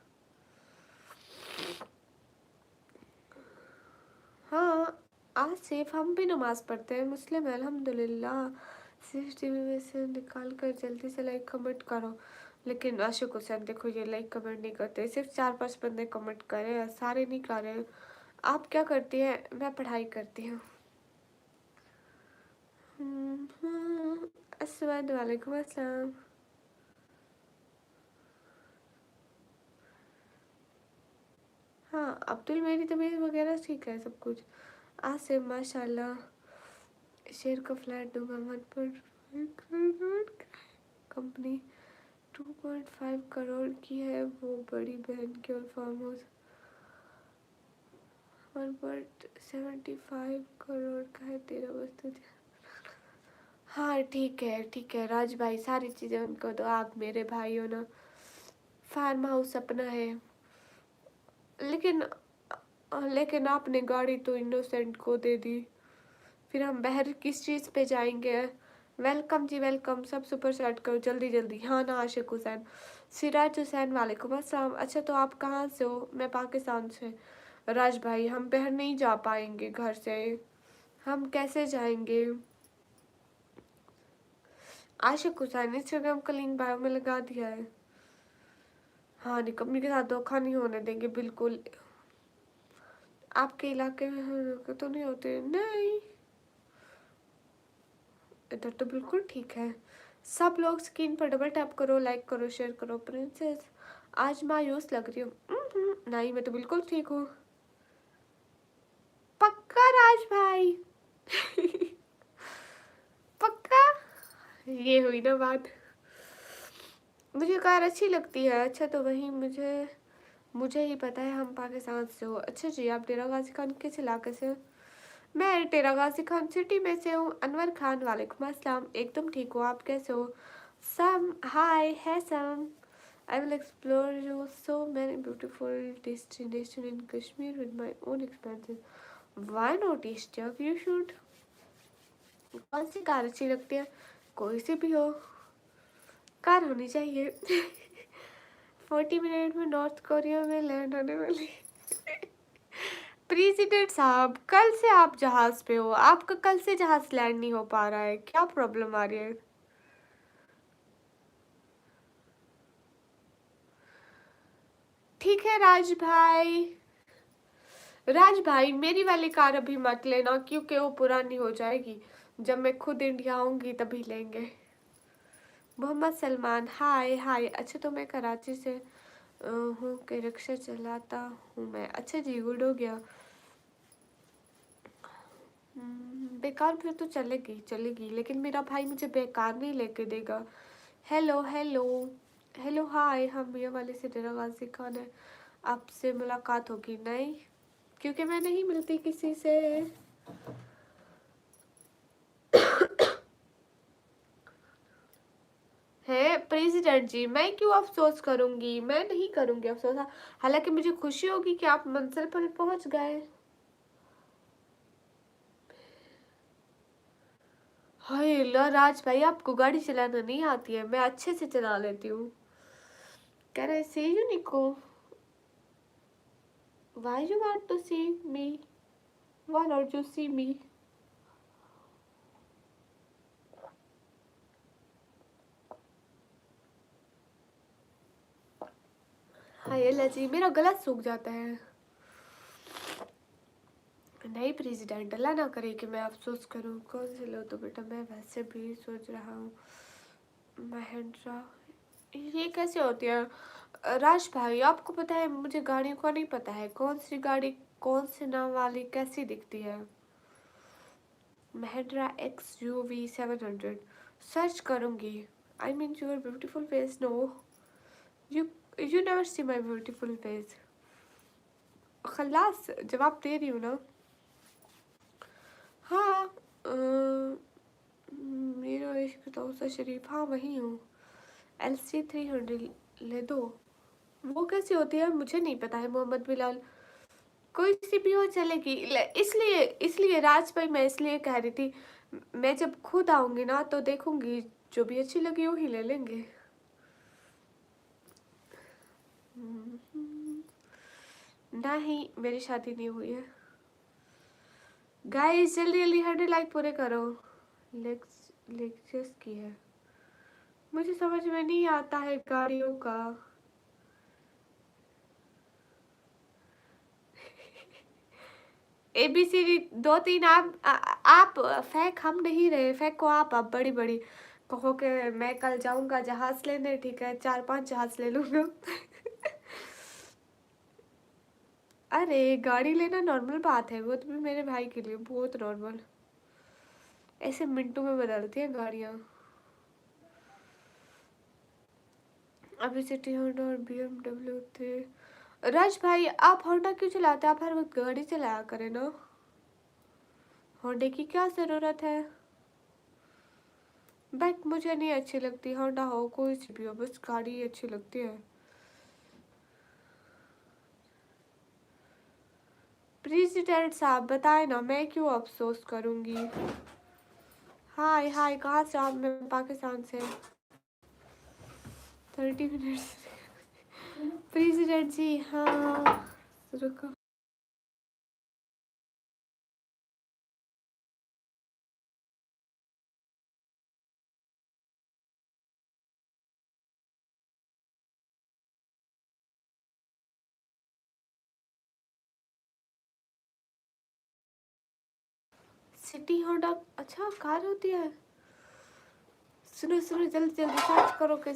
हाँ, आज सिर्फ हम भी नमाज पढ़ते हैं, मुस्लिम है अल्हम्दुलिल्लाह। सिर्फ टीवी में से निकाल कर जल्दी से लाइक कमेंट करो। लेकिन आशिक हुसैन देखो ये लाइक कमेंट नहीं करते, सिर्फ 4-5 बंदे कमेंट कर रहे हैं, सारे नहीं कर रहे। आप क्या करती हैं? मैं पढ़ाई करती हूँ। अस्सलाम वालेकुम अस्सलाम। हाँ अब्दुल, मेरी तबीयत वगैरह ठीक है सब कुछ। आसिम माशाल्लाह। शेर का फ्लैट दूंगा मत पर कंपनी 2.5 करोड़ की है, वो बड़ी बहन की, और फार्म हाउस 1.75 करोड़ का है। तेरा वस्तु हाँ ठीक है राज भाई, सारी चीज़ें उनको दो, आप मेरे भाई हो ना। फार्म हाउस अपना है। लेकिन लेकिन आपने गाड़ी तो इनोसेंट को दे दी, फिर हम बहर किस चीज़ पे जाएंगे? वेलकम जी वेलकम, सब सुपर चैट करो जल्दी जल्दी। हाँ ना आशिक हुसैन। सिराज हुसैन वालेकुम अस्सलाम। अच्छा तो आप कहाँ से हो? मैं पाकिस्तान से। राज भाई हम बहर नहीं जा पाएंगे घर से, हम कैसे जाएंगे? आशिक हुसैन इंस्टाग्राम का लिंक बायो में लगा दिया है। हाँ निकम्मी के साथ धोखा नहीं होने देंगे बिल्कुल। आपके इलाके में तो नहीं होते? नहीं, इधर तो बिल्कुल ठीक है। सब लोग स्क्रीन पर डबल टैप करो, लाइक करो, शेयर करो। प्रिंसेस आज मायूस लग रही हूँ। नहीं मैं तो बिल्कुल ठीक हूँ। पक्का राज भाई? पक्का? ये हुई ना बात। मुझे कार अच्छी लगती है। अच्छा तो वही मुझे मुझे ही पता है हम पाकिस्तान से हो। अच्छा जी आप डेरा गाजी खान किस इलाके से हो? मैं डेरा गाजी खान सिटी में से हूँ। अनवर खान वालेकुम अस्सलाम। एकदम ठीक हो, आप कैसे हो? सम हाय है सम। I will explore you so many beautiful destinations in Kashmir with my own expenses. Why not East? You should. कौन सी कार अच्छी लगती है? कोई सी भी हो, कार होनी चाहिए। 40 मिनट में नॉर्थ कोरिया में लैंड होने वाली। प्रेसिडेंट साहब कल से आप जहाज पे हो, आपका कल से जहाज लैंड नहीं हो पा रहा है, क्या प्रॉब्लम आ रही है? ठीक है राज भाई मेरी वाली कार अभी मत लेना क्योंकि वो पुरानी हो जाएगी, जब मैं खुद इंडिया आऊंगी तभी लेंगे। मोहम्मद सलमान हाय हाय। अच्छा तो मैं कराची से हूँ कि रिक्शा चलाता हूँ मैं। अच्छा जी गुड हो गया। बेकार फिर तो चलेगी चलेगी, लेकिन मेरा भाई मुझे बेकार नहीं लेके देगा। Hello hello hello hi. हम ये वाले से डेरा गाजी खान है। आपसे मुलाकात होगी? नहीं, क्योंकि मैं नहीं मिलती किसी से। है प्रेसिडेंट जी, मैं क्यों अफसोस करूंगी? मैं नहीं करूंगी अफसोस। हालांकि मुझे खुशी होगी कि आप मंजिल पर पहुंच गए। हाय अल्लाह राज भाई आपको गाड़ी चलाना नहीं आती है? मैं अच्छे से चला लेती हूँ। कह रहे सी यू निको, why you want to see me, why not you see me? हाय अल्लाह जी मेरा गला सूख जाता है। नहीं प्रेसिडेंट अल्लाह ना करे कि मैं अफसोस करूं। कौन से लो तो बेटा, मैं वैसे भी सोच रहा हूँ। महिंद्रा ये कैसे होती है? राज भाई आपको पता है मुझे गाड़ियों का नहीं पता है, कौन सी गाड़ी कौन से नाम वाली कैसी दिखती है? महिंद्रा XUV 700 सर्च करूंगी। I mean your beautiful face. No, you you never see my beautiful face. खल्लास जवाब दे रही हूँ ना। हाँ मेरा इश्क तौसा शरीफ, हाँ वही हूँ। LC300 ले दो। वो कैसी होती है मुझे नहीं पता है मोहम्मद बिलाल। कोई सी भी हो चलेगी। इसलिए इसलिए राज भाई मैं इसलिए कह रही थी, मैं जब खुद आऊंगी ना तो देखूंगी, जो भी अच्छी लगी वही ले लेंगे। नहीं मेरी शादी नहीं हुई है। गाइस जल्दी जल्दी 100 लाइक पूरे करो। लेक्चर्स की है, मुझे समझ में नहीं आता है गाड़ियों का। ABCD 2 3 आप फेंक, हम नहीं रहे, फेंको आप बड़ी बड़ी कहो कि मैं कल जाऊंगा जहाज लेने, ठीक है 4 5 जहाज ले लूंगा। अरे गाड़ी लेना नॉर्मल बात है, वो तो भी मेरे भाई के लिए बहुत नॉर्मल। ऐसे मिनटों में बदलती हैं गाड़ियाँ। अभी सिटी होंडा और BMW थे। राज भाई आप होंडा क्यों चलाते हैं? आप हर वक्त गाड़ी चलाया करें ना, होंडे की क्या ज़रूरत है? बाइक मुझे नहीं अच्छी लगती, होंडा हो कोई सी भी हो, बस गाड़ी अच्छी लगती है। प्रेसिडेंट साहब बताए ना, मैं क्यों अफसोस करूंगी। हाय हाय, कहाँ से आप? मैं पाकिस्तान से। 30 मिनट्स। प्रेसिडेंट जी हाँ रुको। सिटी होंडा अच्छा कार होती है? सुनो सुनो जल्दी जल्दी सर्च करो कि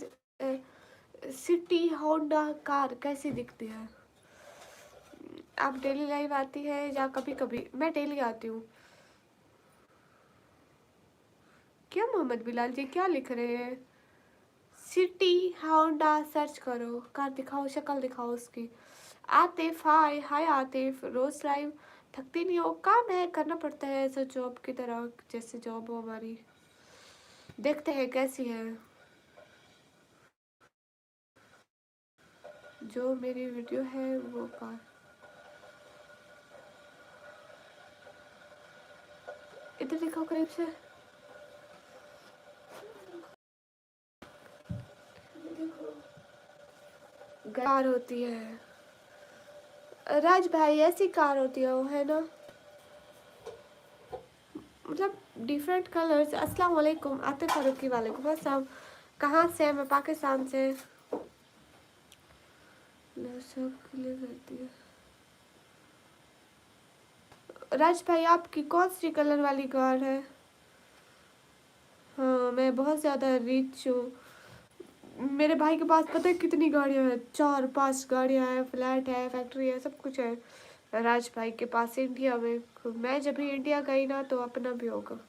सिटी होंडा कार कैसी दिखती है। आप डेली लाइव आती है या कभी कभी? मैं डेली आती हूँ। क्या मोहम्मद बिलाल जी क्या लिख रहे हैं? सिटी होंडा सर्च करो, कार दिखाओ, शक्ल दिखाओ उसकी। आतिफ हाय हाय आतिफ, रोज लाइव थकती नहीं हो? काम है, करना पड़ता है ऐसा, जॉब की तरह, जैसे जॉब हो हमारी। देखते हैं कैसी है। जो मेरी वीडियो है वो कार। इधर दिखाओ करीब से। कार होती है राज भाई, ऐसी कार होती है वो, है ना? मतलब डिफरेंट कलर्स। अस्सलाम वालेकुम आतिफ फारूकी, वालेकुम अस्सलाम। कहाँ से है? मैं पाकिस्तान से। सब क्लियर करती है। राज भाई आपकी कौन सी कलर वाली कार है? हाँ मैं बहुत ज़्यादा रिच हूँ। मेरे भाई के पास पता है कितनी गाड़ियाँ हैं? 4 5 गाड़ियाँ हैं, फ्लैट है, फैक्ट्री है, सब कुछ है राज भाई के पास इंडिया में। मैं जब भी इंडिया गई ना तो अपना भी होगा।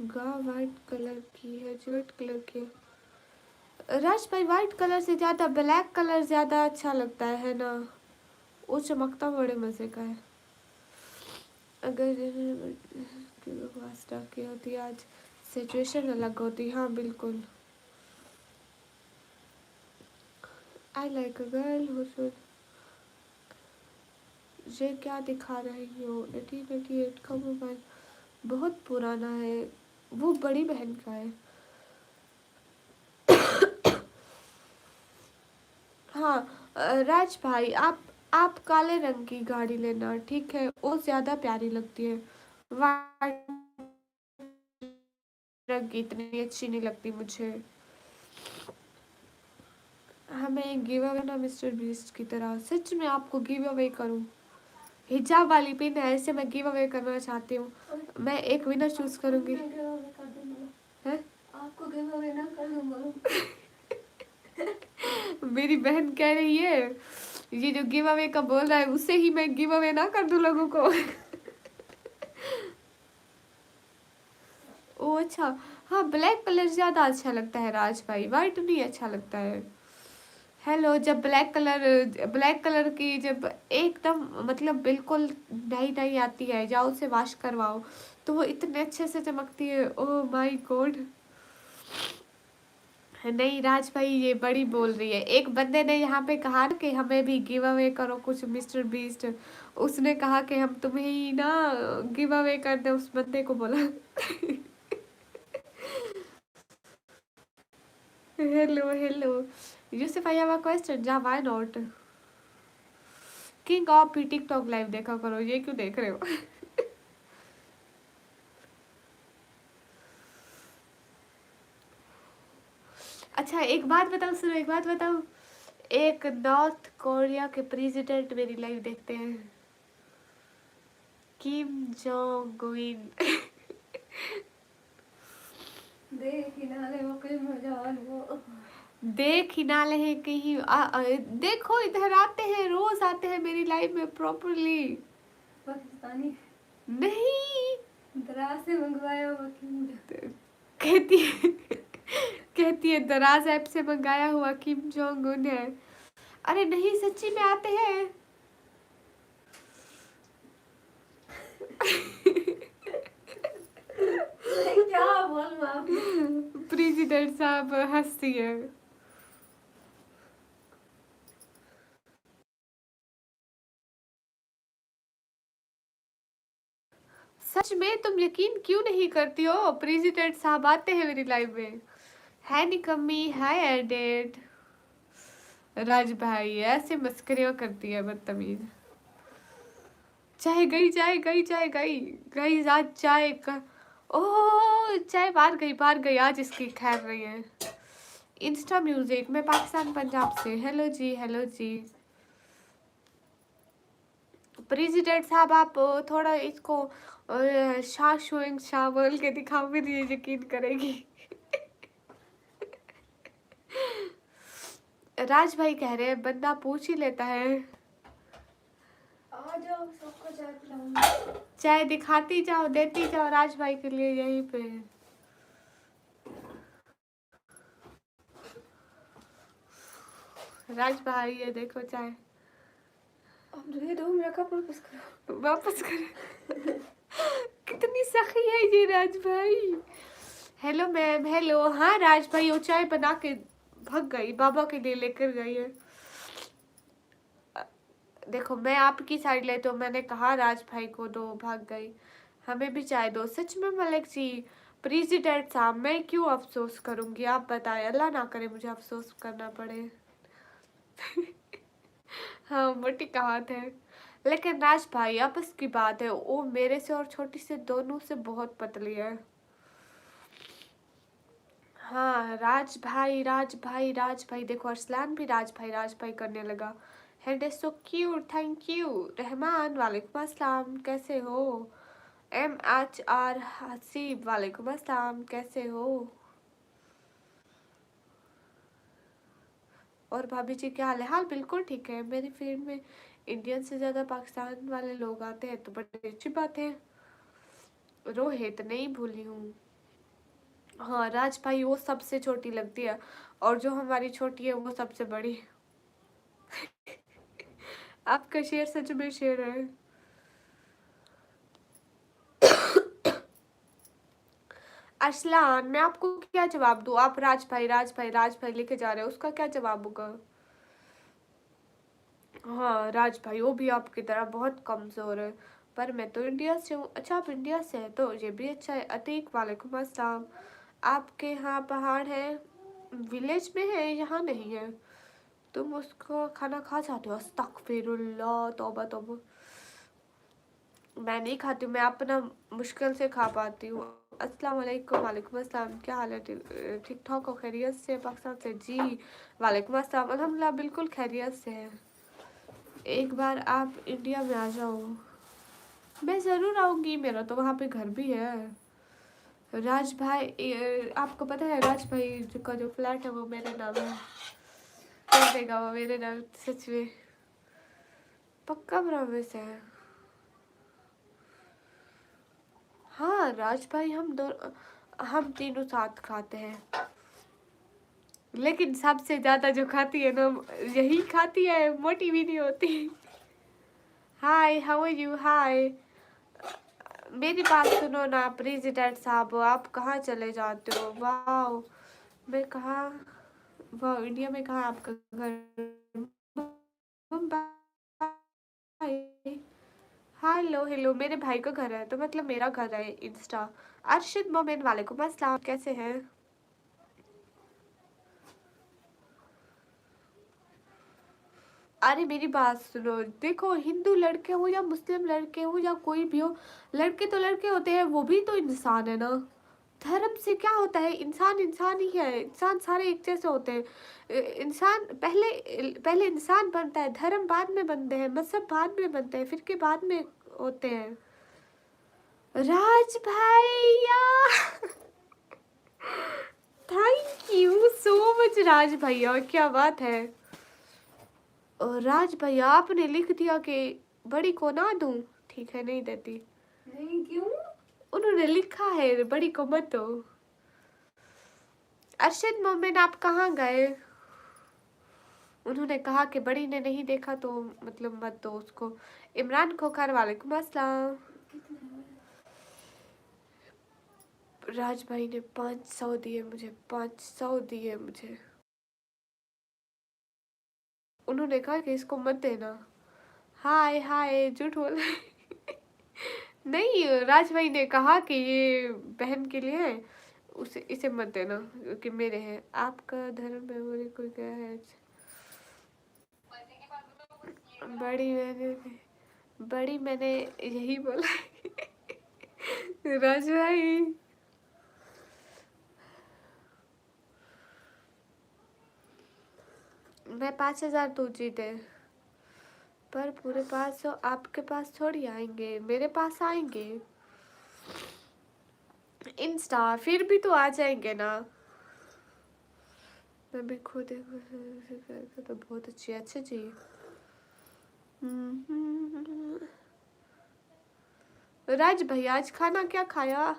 वाइट कलर की है, वाइट कलर की है। राज भाई वाइट कलर से ज़्यादा ब्लैक कलर ज़्यादा अच्छा लगता है ना? वो चमकता बड़े मज़े का है। अगर वास्ता की होती आज सिचुएशन अलग होती। हाँ बिल्कुल। I like a girl who should. ये क्या दिखा रही हो? 1888 का मोबाइल बहुत पुराना है, वो बड़ी बहन का है। हाँ राज भाई आप काले रंग की गाड़ी लेना, ठीक है? वो ज़्यादा प्यारी लगती है। वाइट रंग की इतनी अच्छी नहीं लगती मुझे। हमें गिव अवे ना मिस्टर बीस्ट की तरह, सच में आपको गिव अवे करूं? हिजाब वाली पिन है, ऐसे मैं गिव अवे करना चाहती हूँ। मैं एक विनर चूज करूंगी। है आपको गिव अवे ना कर दूंगा। मेरी बहन कह रही है ये जो गिव अवे का बोल रहा है उससे ही मैं गिव अवे ना कर दूं लोगों को। ओ अच्छा। हाँ, ब्लैक कलर ज़्यादा अच्छा लगता है राज भाई, वाइट नहीं अच्छा लगता है। हेलो, जब ब्लैक कलर की जब एकदम मतलब बिल्कुल नई नई आती है, जाओ उसे वॉश करवाओ तो वो इतने अच्छे से चमकती है, ओह माय गॉड। नहीं राज भाई, ये बड़ी बोल रही है। एक बंदे ने यहाँ पे कहा ना कि हमें भी गिव अवे करो कुछ मिस्टर बीस्ट। उसने कहा कि हम तुम्हें ही ना गिव अवे कर दे, उस बंदे को बोला। Hello hello Yusuf, I have a question, जा व्हाई नॉट। किंग ऑफ भी टिकटॉक लाइव देखा करो, ये क्यों देख रहे हो? अच्छा एक बात बताओ, सुनो एक बात बताओ। एक नॉर्थ कोरिया के प्रेसिडेंट मेरी लाइव देखते हैं, किम जोंग उन। देख ही ना ले वो कोई मजाल वो। देख ही ना ले कहीं देखो इधर आते हैं, रोज आते हैं मेरी लाइव में प्रॉपरली। पाकिस्तानी नहीं, दराज से मंगवाया हुआ किंग। कहती है कहती है दराज ऐप से मंगाया हुआ किम जोंग उन है। अरे नहीं, सच्ची में आते हैं। क्या बोल आपने। प्रेसिडेंट साहब हंसती है। सच में तुम यकीन क्यों नहीं करती हो? प्रेसिडेंट साहब आते हैं मेरी लाइव में। है निकम्मी, हाय एडेड। राज भाई ऐसे मस्करियाँ करती है, बदतमीज। चाय गई, चाय गई, चाय गई। गई आज चाय का। ओह चाय बाहर गई आज, इसकी खैर रही है। इंस्टा म्यूजिक, मैं पाकिस्तान पंजाब से। हेलो जी, हेलो जी। प्रेसिडेंट साहब आप थोड़ा इसको शाह शोइंग शाह बोल के दिखाओ, फिर ये यकीन करेगी। राज भाई कह रहे हैं बंदा पूछ ही लेता है। आ जाओ सबको चाय पिलाऊंगी। चाय दिखाती जाओ, देती जाओ राज भाई के लिए यहीं पे। राज भाई ये देखो चाय। अब दे दो, मेरा कप वापस करो। वापस कर। कितनी सखी है ये राज भाई। Hello ma'am, hello. हाँ राज भाई वो चाय बना के भाग गई, बाबा के लिए लेकर गई है। देखो मैं आपकी साइड ले तो मैंने कहा राज भाई को दो, भाग गई। हमें भी चाय दो। सच में मलिक जी, प्रेसिडेंट साहब मैं क्यों अफसोस करूंगी, आप बताएं, अल्लाह ना करे मुझे अफसोस करना पड़े। हाँ मोटी कहावत है। लेकिन राज भाई आपस की बात है, वो मेरे से और छोटी से दोनों से बहुत पतली है। हाँ राज भाई देखो, अरसलान भी राज भाई करने लगा। Head is so cute, thank you. Rahman वालेकुम अस्सलाम, कैसे हो? MHR हसीब वालेकुम अस्सलाम, कैसे हो? और भाभी जी क्या हाल है? हाल बिल्कुल ठीक है। मेरी फील्ड में इंडियन से ज़्यादा पाकिस्तान वाले लोग आते हैं तो बड़ी अच्छी बात है। रोहित नहीं भूली हूँ। हाँ राज भाई वो सबसे छोटी लगती है, और जो हमारी छोटी है वो सबसे बड़ी। आपका शेर सच में शेर है। अरसलान मैं आपको क्या जवाब दूँ? आप राज भाई लेके जा रहे हो, उसका क्या जवाब होगा? हाँ राज भाई वो भी आपकी तरह बहुत कमज़ोर है, पर मैं तो इंडिया से हूँ। अच्छा आप इंडिया से हैं तो ये भी अच्छा है। अतीक वालेकुम अस्सलाम। आपके यहाँ पहाड़ है? विलेज में है, यहाँ नहीं है। तुम उसको खाना खा जाते हो? अस्तगफिरुल्लाह, तौबा तौबा। मैं नहीं खाती हूँ, मैं अपना मुश्किल से खा पाती हूँ। अस्सलाम वालेकुम। वालेकुम अस्सलाम, क्या हाल है? ठीक ठाक हो? खैरियत से? पाकिस्तान से जी। वालेकुम अस्सलाम, अल्हम्दुलिल्लाह बिल्कुल खैरियत से है। एक बार आप इंडिया में आ जाओ। मैं ज़रूर आऊँगी, मेरा तो वहाँ पे घर भी है। राज भाई आपको पता है राज भाई का जो फ्लैट है वो मेरे नाम है। कर देगा वो मेरे नाम, सच में पक्का प्रॉमिस है। हाँ राज भाई हम दो हम तीनों साथ खाते हैं, लेकिन सबसे ज्यादा जो खाती है ना यही खाती है, मोटी भी नहीं होती। हाय, हाउ आर यू? हाय, मेरी बात सुनो ना प्रेसिडेंट साहब, आप कहाँ चले जाते हो? वाह, मैं कहाँ, वाह, इंडिया में कहाँ आपका घर? मुंबई। हेलो हेलो, मेरे भाई का घर है तो मतलब मेरा घर है इंस्टा। अरशद मोमिन, वालेकुम अस्सलाम, कैसे हैं? अरे मेरी बात सुनो, देखो हिंदू लड़के हो या मुस्लिम लड़के हो या कोई भी हो, लड़के तो लड़के होते हैं, वो भी तो इंसान है ना। धर्म से क्या होता है? इंसान इंसान ही है, इंसान सारे एक जैसे होते हैं। इंसान पहले पहले इंसान बनता है, धर्म बाद में बनते हैं, मजहब बाद में बनते हैं, फिर के बाद में होते हैं। राज भैया थैंक यू सो मच राज भैया, क्या बात है। और राज भैया आपने लिख दिया कि बड़ी को ना दूं, ठीक है नहीं देती। नहीं क्यों? उन्होंने लिखा है बड़ी को मत दो। अरशद मोमिन आप कहाँ गए? उन्होंने कहा कि बड़ी ने नहीं देखा तो मतलब मत दो उसको। इमरान खोखर, वालेकुम अस्सलाम। राज भाई ने 500 दिए मुझे, 500 दिए मुझे। उन्होंने कहा कि इसको मत देना। हाय हाय, झूठ बोल नहीं, राज भाई ने कहा कि ये बहन के लिए है, उसे इसे मत देना क्योंकि मेरे हैं। आपका धर्म मेमोरी कोई क्या है? बड़ी मैंने यही बोला राज भाई। मैं 5,000 तो जीते, पर पूरे 500 आपके पास थोड़ी आएंगे, मेरे पास आएंगे। इंस्टा फिर भी तो आ जाएंगे ना। मैं भी खुद तो बहुत अच्छी, अच्छा जी। राज भैया आज खाना क्या खाया?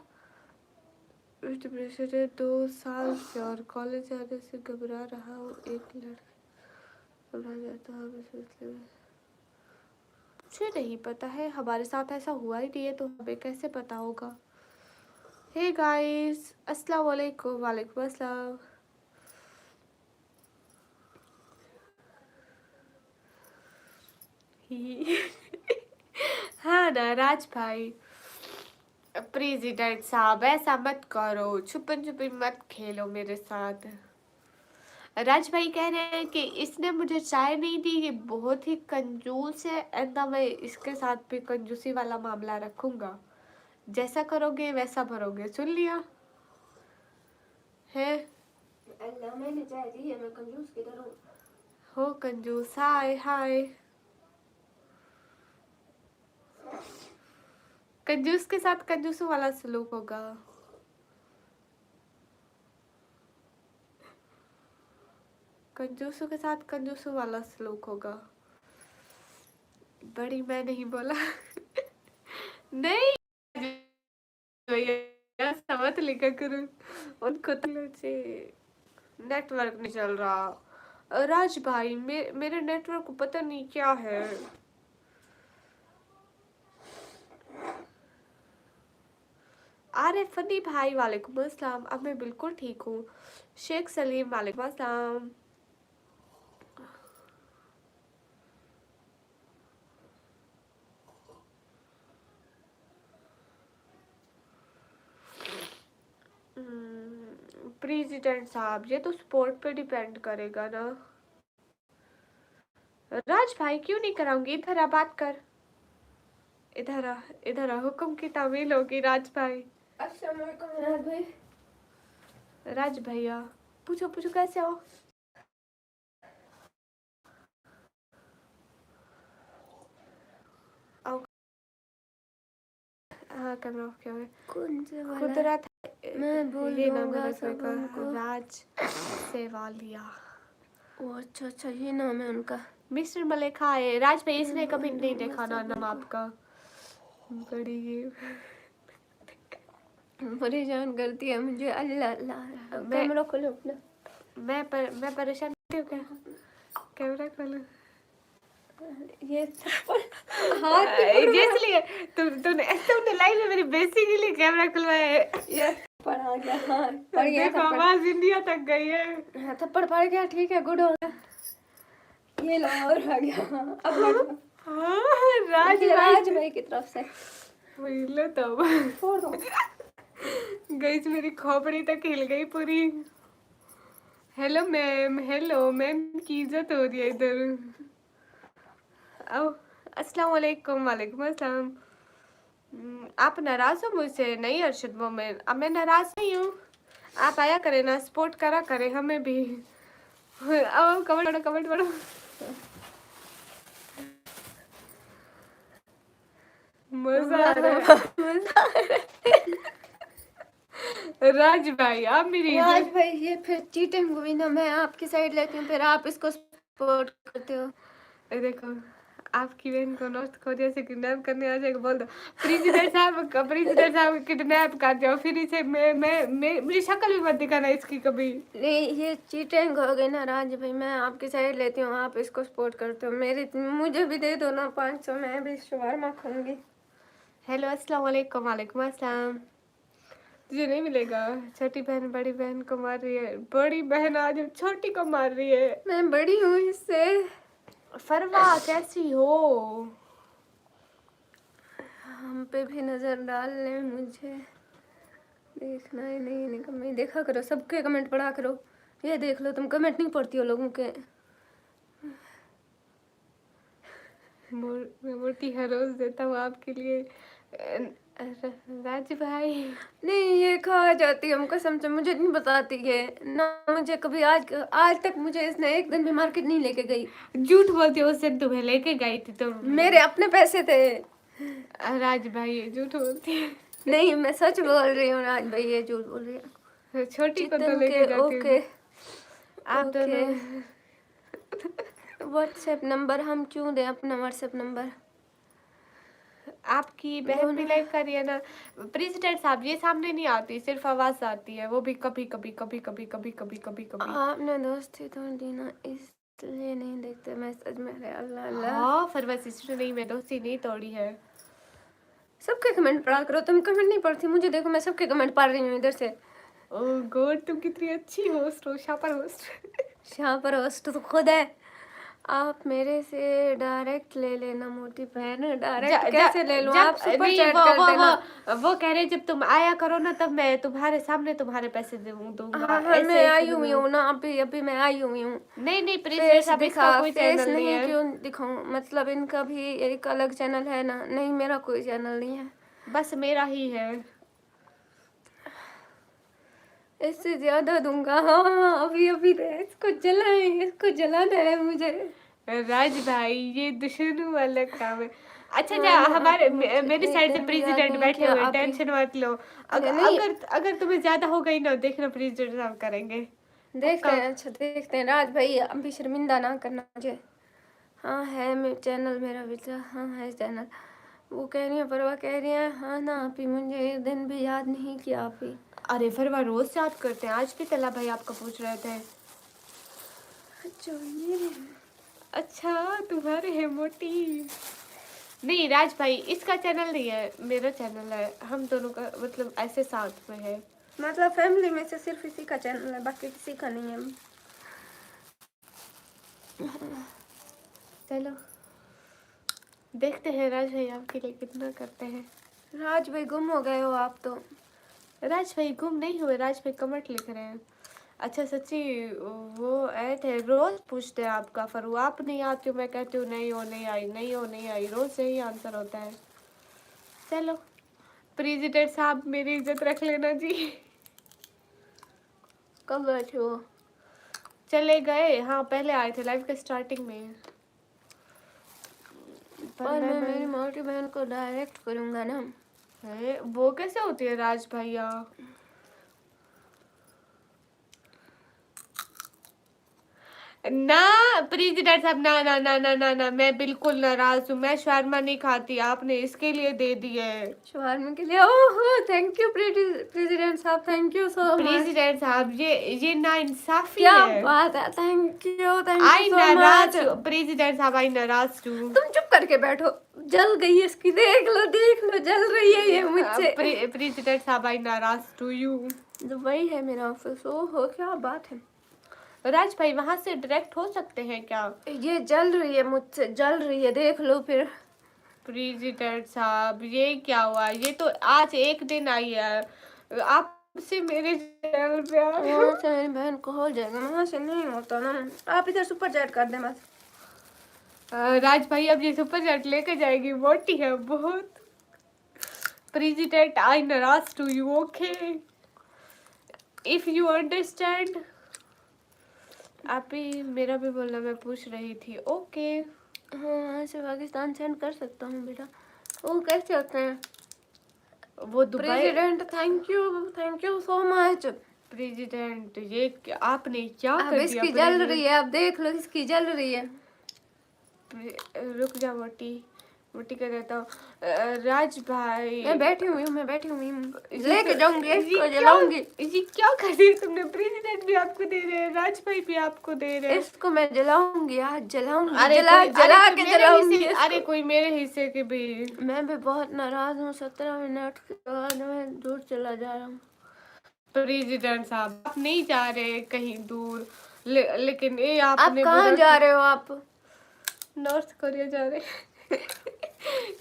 2 साल से और कॉलेज जाने से घबरा रहा हूँ, एक लड़का घबरा जाता है मुझे नहीं पता है, हमारे साथ ऐसा हुआ ही नहीं है तो हमें कैसे पता होगा। हे गाइस, अस्सलाम वालेकुम। वालेकुम अस्सलाम। हाँ ना राज भाई। प्रेसिडेंट साहब ऐसा मत करो, छुपन छुपी मत खेलो मेरे साथ। राज भाई कह रहे हैं कि इसने मुझे चाय नहीं दी, ये बहुत ही कंजूस है, ऐसा मैं इसके साथ भी कंजूसी वाला मामला रखूंगा, जैसा करोगे वैसा भरोगे। सुन लिया है? अल्लाह, मैंने चाय दी है, मैं कंजूस किधर हूँ? हो कंजूस। हाय हाय, कंजूस के साथ कंजूसों वाला सलूक होगा। कंजूसों के साथ कंजूसों वाला सलूक होगा। बड़ी मैं नहीं बोला नहीं भैया, ऐसा मत लिखा करो, उनको तो नेटवर्क नहीं चल रहा। राज भाई मेरे नेटवर्क को पता नहीं क्या है। अरे फनी भाई, वालेकुम अस्सलाम। अब मैं बिल्कुल ठीक हूँ। शेख सलीम, वालेकुम अस्सलाम। प्रेसिडेंट साहब ये तो स्पोर्ट पे डिपेंड करेगा ना। राज भाई क्यों नहीं कराऊंगी, इधर आ बात कर, इधर आ, इधर आ, हुक्म की तामील होगी राज भाई। अस्सलाम वालेकुम राज भाई। राज भैया पूछो पूछो कैसे हो? आओ। हाँ कैमरा ऑफ किया हुआ है। कौन से वाला? कुदरत मैं बोल ये नाम है दूंगा रसोई सब का, उनको। राज सेवालिया। ओ अच्छा अच्छा, ये नाम है उनका। मिस्टर मलेखा है। राज भाई इसने मैं कभी बोल नहीं दूंगा देखा ना सब नाम उनको। आपका। बड़ी परेशान करती है मुझे। अल्लाह अल्लाह, मैं कैमरा खोलो अपना। मैं परेशान नहीं हूँ क्या? कैमरा खोलो। ये थप्पड़ हाथ नहीं पकड़ो। इसलिए तुमने लाइव में मेरी बेइज्जती के लिए कैमरा खुलवाया है। ये थप्पड़ आ गया। हाँ पड़ गया देखो थप्पड़। आवाज इंडिया तक गई है। हाँ, थप्पड़ पड़ गया, ठीक है, गुड हो गया। ये लो और आ गया। अब हट जाओ। हाँ राज ये भाई राज भाई की तरफ से लो तो छोड़ दो। गई मेरी खोपड़ी तक हिल गई पूरी। हेलो मैम की इज्जत हो रही है इधर। आओ। अस्सलाम वालेकुम। वालेकुम अस्सलाम। आप नाराज हो मुझसे? नहीं अरशद मोमिन, अब मैं नाराज नहीं हूँ। आप आया करें ना, सपोर्ट करा करें हमें भी। आओ कमेंट पढ़ो। मजा आ रहा है। राज भाई आप मेरी राज भाई ये फिर चीटिंग हुई ना, मैं आपकी साइड लेती हूँ, फिर आप इसको सपोर्ट करते हो। देखो आपकी बहन को नॉर्थ कोरिया से किडनैप करने आ जाएगा, बोल दो प्रेसिडेंट साहब किडनैप कर जाओ, फिर इसे मेरी शक्ल भी मत दिखाना इसकी कभी। नहीं ये चीटिंग हो गई ना राज भाई, मैं आपकी साइड लेती हूँ, आप इसको सपोर्ट करते हो। मुझे भी दे दो ना 500, मैं भी शवारमा खाऊंगी। हेलो अस्सलाम वालेकुम। वालेकुम अस्सलाम। तुझे नहीं मिलेगा। छोटी बहन बड़ी बहन को मार रही है, बड़ी बहन आज छोटी को मार रही है। मैं बड़ी हूँ इससे। फरवा कैसी हो? हम पे भी नजर डाल ले, मुझे देखना ही नहीं, निकम्मी देखा करो, सबके कमेंट पढ़ा करो। ये देख लो, तुम कमेंट नहीं पढ़ती हो लोगों के। मैं मोटी हर रोज देता हूँ आपके लिए। राज भाई नहीं ये खा जाती है, हम कसम से, मुझे नहीं बताती है ना, मुझे कभी आज तक मुझे इसने एक दिन भी मार्केट नहीं लेके गई। झूठ बोलती हो, उस दिन तुम्हें लेके गई थी तुम। मेरे अपने पैसे थे। राज भाई झूठ बोलती है। नहीं मैं सच बोल रही हूँ राज भाई, ये झूठ बोल रही है। छोटी को तो चितन लेके के जाती ओके। हूँ। आप ओके दोनों व्हाट्सएप नंबर हम क्यों दें अपना व्हाट्सएप नंबर? आपकी बहन भी लाइव कर रही है ना। प्रेसिडेंट साहब ये सामने नहीं आती, सिर्फ आवाज आती है, वो भी कभी कभी कभी कभी कभी कभी कभी कभी। आपने दोस्ती तोड़ दी ना, इसलिए नहीं देखते मैसेज मेरे। अल्लाह अल्लाह। हाँ फरवा सिस्टर, नहीं मैं दोस्ती नहीं तोड़ी है। सबके कमेंट पढ़ा करो, तुम कमेंट नहीं पढ़ती, मुझे देखो मैं सबके कमेंट पढ़ रही हूँ इधर से। ओ गॉड, तुम कितनी अच्छी होस्ट हो, शापर होस्ट। यहाँ पर होस्ट तो खुद है। आप मेरे से डायरेक्ट ले लेना मोटी बहन। डायरेक्ट कैसे ले लूं? आप सुपर नहीं चैट कर देना। वो कह रहे जब तुम आया करो ना, तब मैं तुम्हारे सामने तुम्हारे पैसे दूंगा। हाँ हाँ मैं ऐसे आई हुई हूँ ना, अभी अभी मैं आई हुई हूँ। नहीं प्रेसिडेंट फेस साहब दिखा, इसका कोई फेस चैनल नहीं नहीं है। क्यों दिखाऊं? मतलब इनका भी एक अलग चैनल है ना? नहीं मेरा कोई चैनल नहीं है, बस मेरा ही है। इससे ज्यादा दूंगा। हाँ हाँ अभी अभी दे, इसको जलाएं, इसको जलाना है मुझे। राज भाई ये दुश्मनों वाला काम है। अच्छा जा, मैंने हमारे आपको मुझे मेरी एक साइड से दिन भी याद प्रेसिडेंट नहीं बैठे किया। हुए, आप ही टेंशन मत लो। अरे नहीं अगर तुम्हें ज्यादा हो गई ना, देखना प्रेसिडेंट साहब करेंगे। देखते हैं। अच्छा देखते हैं राज भाई, अभी शर्मिंदा ना करना मुझे। हाँ है मेरा चैनल, मेरा बेटा, हाँ है चैनल। वो कह रही है, परवा कह रही है, हाँ ना आप ही, मुझे एक दिन भी याद नहीं किया आप ही। अरे फिर वह रोज याद करते हैं, आज भी तला भाई आपका पूछ रहे थे। अच्छा ये अच्छा तुम्हारे है मोटी। नहीं राज भाई इसका चैनल नहीं है, मेरा चैनल है, हम दोनों का मतलब ऐसे साथ में है। मतलब फैमिली में से सिर्फ इसी का चैनल है, बाकी किसी का नहीं है। चलो देखते हैं राज भाई आपके लिए कितना करते हैं। राज भाई गुम हो गए हो आप तो। राज भाई गुम नहीं हुए, राज भाई कमेंट लिख रहे हैं। अच्छा सच्ची वो आए थे, रोज पूछते हैं आपका फरू, आप नहीं आती हो, मैं कहती हूँ नहीं हो नहीं आई, नहीं हो नहीं आई, रोज यही आंसर होता है। चलो प्रेसिडेंट साहब मेरी इज्जत रख लेना जी। कब गए थे वो? चले गए, हाँ पहले आए थे लाइव के स्टार्टिंग में। और मैं मेरी मोटी बहन को डायरेक्ट करूंगा ना। वो कैसे होती है राज भैया? ना प्रेसिडेंट साहब, ना ना ना ना ना ना, मैं बिल्कुल नाराज हूँ। मैं शर्मा नहीं खाती, आपने इसके लिए दे दिए। शवारमे के लिए ओहो थैंक यू प्रेसिडेंट साहब, thank you so much. President साहब ये ना इंसाफी क्या है। बात है, थैंक यू आई सो नाराज मच। हूँ प्रेसिडेंट साहब, आई नाराज हूँ। तुम चुप करके बैठो, जल गई है इसकी, देख लो जल रही है ये मुझसे। प्रेसिडेंट साहब, आई नाराज टू यू। दुबई है मेरा ऑफिस, ओहो क्या बात है। राज भाई वहां से डायरेक्ट हो सकते हैं क्या? ये जल रही है मुझसे, जल रही है, देख लो फिर। प्रेसिडेंट साहब ये क्या हुआ? ये तो आज एक दिन आई है, आपसे मेरे चैनल पे आ गए। वहाँ से मेरी बहन को हो जाएगा, वहाँ से नहीं होता ना। आप इधर सुपर चैट कर दें बस। राज भाई अब ये सुपर चैट लेके जाएगी, मोटी है बहुत। प्रेसिडेंट आई नाराज to you, okay if you understand. आप ही मेरा भी बोलना मैं पूछ रही थी, ओके। हाँ वहाँ से पाकिस्तान सेंड कर सकता हूँ बेटा। वो कैसे होते हैं? वो Dubai. President thank you so much. President ये आपने क्या अब कर दिया? इसकी जल रही है, अब देख लो इसकी जल रही है। रुक जा मोटी, मोटी कर देता हूँ। राज भाई मैं बैठी हुई हूँ ये लेके तो- जाऊंगी ये इसको, क्या- जलाऊंगी ये क्या कर दिया तुमने? प्रेसिडेंट भी आपको दे रहे हैं, राज भाई भी आपको दे रहे हैं। इसको। मैं जलाऊंगी आज, जलाऊंगी, अरे जला कोई- जला अरे कोई के मेरे जलाऊंगी हिस्से- अरे इसको। कोई मेरे हिस्से के भी। मैं भी बहुत नाराज हूँ, 17 मिनट के बाद मैं दूर चला जा रहा हूँ। प्रेसिडेंट साहब आप नहीं जा रहे कहीं दूर, लेकिन ये आप आपने कहाँ बोला जा कि रहे हो आप? नॉर्थ कोरिया जा रहे।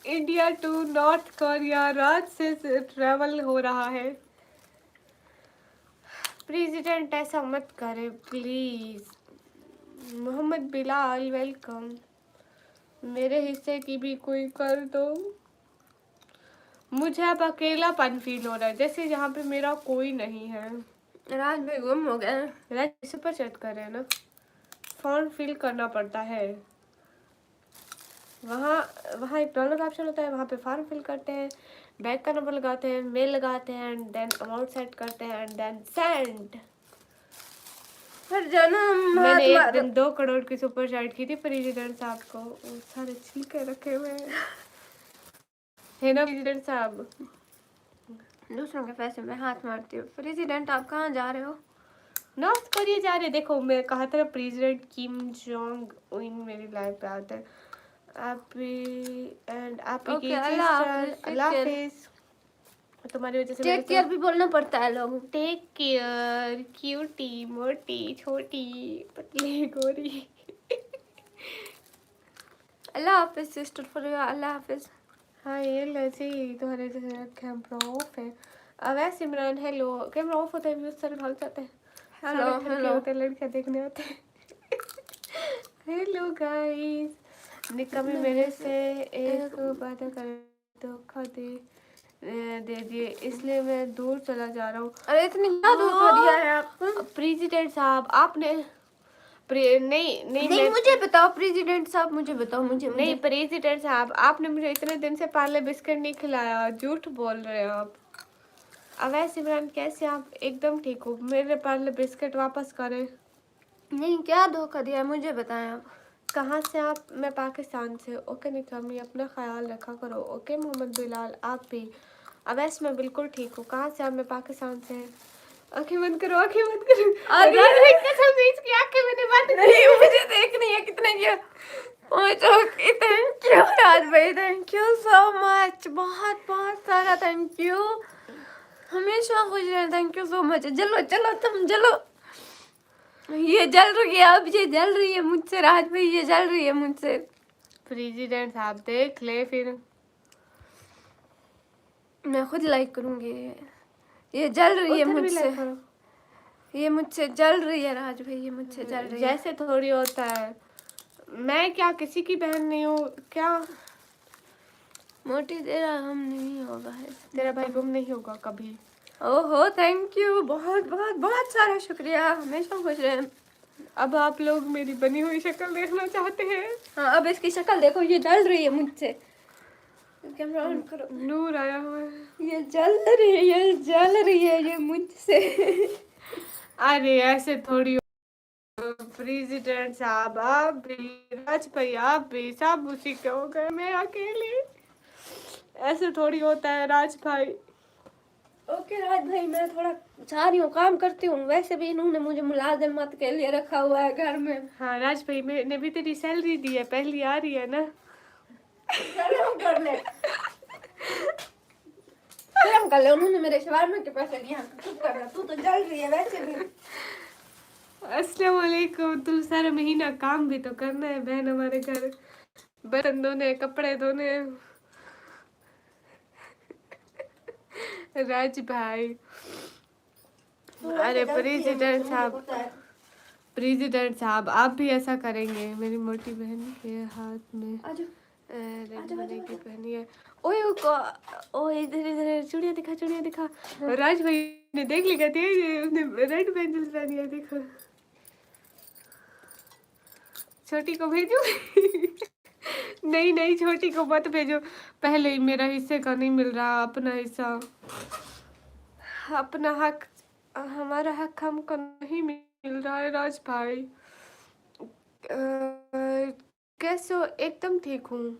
इंडिया टू नॉर्थ कोरिया रात से ट्रेवल हो रहा है। प्रेसिडेंट ऐसा मत करे प्लीज। मोहम्मद बिलाल वेलकम। मेरे हिस्से की भी कोई कर दो। मुझे अब अकेलापन फील हो रहा है, जैसे यहाँ पे मेरा कोई नहीं है। राज भाई गुम हो गए। राज सुपर चैट कर रहे हैं ना, फॉर्म फिल करना पड़ता है। वहाँ वहाँ एक डॉलर का ऑप्शन होता है, वहाँ पे फॉर्म फिल करते हैं, बैंक का नंबर लगाते हैं, मेल लगाते हैं एंड देन अमाउंट सेट करते हैं एंड देन सेंड। हर जन्म मैंने एक दिन 2 करोड़ की सुपर चैट की थी प्रेसिडेंट साहब को, वो सारे छिलके रखे हुए हैं। है ना प्रेसिडेंट साहब? दूसरों के पैसे में हाथ मारती हूँ। प्रेसिडेंट आप कहाँ जा रहे हो? नॉर्थ कोरिया जा रहे। देखो मैं कहा था प्रेसिडेंट किम जोंग उन मेरी लाइफ पे आते हैं। आप एंड आप की Okay, अल्लाह हाफिज़, सिस्टर, अल्लाह take care. हाफिज़। तुम्हारी वजह से टेक केयर भी बोलना पड़ता है लोगों को। Take care. क्यूटी मोटी छोटी पतली गोरी। अल्लाह हाफिज़ सिस्टर फरिया, अल्लाह हाफिज़। हाँ ये लजी तुम्हारे जैसे कैमरा ऑफ है। अब है सिमरन हेलो। कैमरा ऑफ होता है व्यूज सारे भाग जाते हैं। हेलो सारे लड़के हेलो। होते हैं, लड़कियां देखने होते हैं। Hello guys. निका में मेरे से एक बात कर धोखा दे दिए, इसलिए मैं दूर चला जा रहा हूँ। अरे इतनी क्या धोखा दिया है आपको? प्रेसिडेंट साहब आपने नहीं नहीं मुझे बताओ प्रेसिडेंट साहब, मुझे बताओ, मुझे नहीं प्रेसिडेंट साहब आपने मुझे इतने दिन से पार्ले बिस्किट नहीं खिलाया, झूठ बोल रहे हो आप। अवैध सिमरन कैसे आप? एकदम ठीक हो। मेरे पार्ले बिस्किट वापस करें। नहीं क्या धोखा दिया है मुझे बताएं आप। कहाँ से आप? मैं पाकिस्तान से। ओके निकामी अपना ख्याल रखा करो। ओके मोहम्मद बिलाल आप भी। अवैस मैं बिल्कुल ठीक हूँ। कहाँ से आप? मैं पाकिस्तान से। आंखें बंद करो, आंखें बंद करो। कसम से इसकी आंखें मैंने बंद नहीं मुझे देखनी है कितने किया। थैंक यू राज भाई, थैंक यू सो मच, बहुत बहुत सारा थैंक यू। हमेशा खुश रहें, थैंक यू सो मच। चलो चलो तुम चलो। ये जल रही है, अब ये जल रही है मुझसे राज भाई, ये जल रही है मुझसे। प्रेसिडेंट साहब देख ले फिर। मैं खुद लाइक करूंगी। ये जल रही है उधर भी मुझसे, लाइक करो। ये मुझसे जल रही है राज भाई, ये मुझसे जल रही है। जैसे थोड़ी होता है। मैं क्या किसी की बहन नहीं हूँ क्या? मोटी तेरा हम नहीं होगा है। तेरा भाई गुम नहीं होगा कभी। ओहो थैंक यू, बहुत बहुत बहुत सारा शुक्रिया, हमेशा खुश रहें। अब आप लोग मेरी बनी हुई शक्ल देखना चाहते हैं? हाँ अब इसकी शक्ल देखो, ये जल रही है मुझसे। कैमरा ऑन करो। नूर आया हुआ है। ये जल रही है, ये जल रही है ये मुझसे। अरे ऐसे थोड़ी प्रेसिडेंट साहब, आप भी, राज भाई आप भी, सब उसी के हो गए, मैं अकेली। ऐसे थोड़ी होता है राज भाई। ओके राज भाई, मैं थोड़ा जा रही हूँ, काम करती हूँ। वैसे भी इन्होंने मुझे मुलाजिमत के लिए रखा हुआ है घर में। हाँ राज भाई, मैंने भी तेरी सैलरी दी है, पहली आ रही है ना। शर्म कर ले, शर्म कर ले। उन्होंने मेरे शवारमे के पैसे दिए हैं। चुप कर ले, तू तो जल रही है वैसे भी। अस्सलाम वालेकुम। तुम सारा महीना काम भी तो करना है बहन हमारे घर, बर्तन धोने, कपड़े धोने। राज भाई, तू वैसे अरे जलती है मुझसे, प्रेसिडेंट मुझे साहब, पता है। प्रेसिडेंट साहब आप भी ऐसा करेंगे? मेरी मोटी बहन के हाथ में आजा रेड आजा बने आजा की आजा। पहनी है। ओए ओए, इधर इधर, चूड़िया दिखा, चूड़िया दिखा। राज भाई ने देख लिया थी, उसने रेड पेंसिल पहनी है, देखो। छोटी को भेजू? नहीं नहीं, छोटी को मत भेजो, पहले ही मेरा हिस्से का नहीं मिल रहा, अपना हिस्सा, अपना हक, हमारा हक हमको नहीं मिल रहा है राज भाई। कैसे हो? एकदम ठीक हूँ।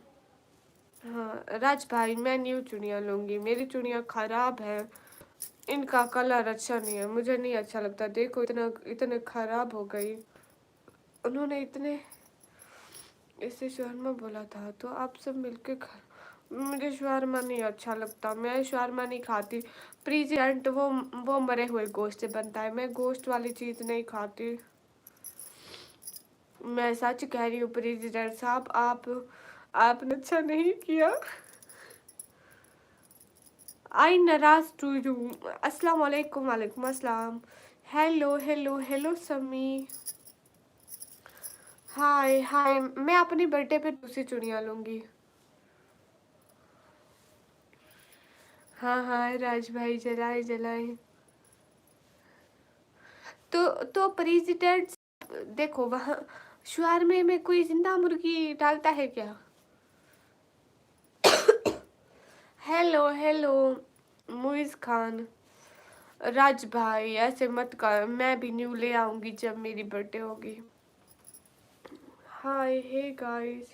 हाँ राज भाई, मैं न्यू चूड़ियाँ लूँगी, मेरी चूड़ियाँ खराब है, इनका कलर अच्छा नहीं है, मुझे नहीं अच्छा लगता। देखो इतना इतने खराब हो गई। उन्होंने इतने इसे शवारमा बोला था, तो आप सब मिलके खा। मुझे शवारमा नहीं अच्छा लगता, मैं शवारमा नहीं खाती। प्रेसिडेंट वो मरे हुए गोश्त से बनता है, मैं गोश्त वाली चीज़ नहीं खाती। मैं सच कह रही हूँ प्रेसिडेंट साहब, आपने अच्छा नहीं किया। आई नाराज टू यू। अस्सलाम वालेकुम। वालेकुम अस्सलाम। हेलो हेलो हेलो समी। हाय हाय, मैं अपनी बर्थडे पे दूसरी चूड़ियाँ लूँगी। हाँ हाँ राज भाई, जलाए जलाए। तो प्रेसिडेंट, देखो वहाँ शवारमे में कोई जिंदा मुर्गी डालता है क्या? Hello hello Muiz Khan. राज भाई ऐसे मत कर, मैं भी न्यू ले आऊंगी जब मेरी बर्थडे होगी। हाय हे गाइस,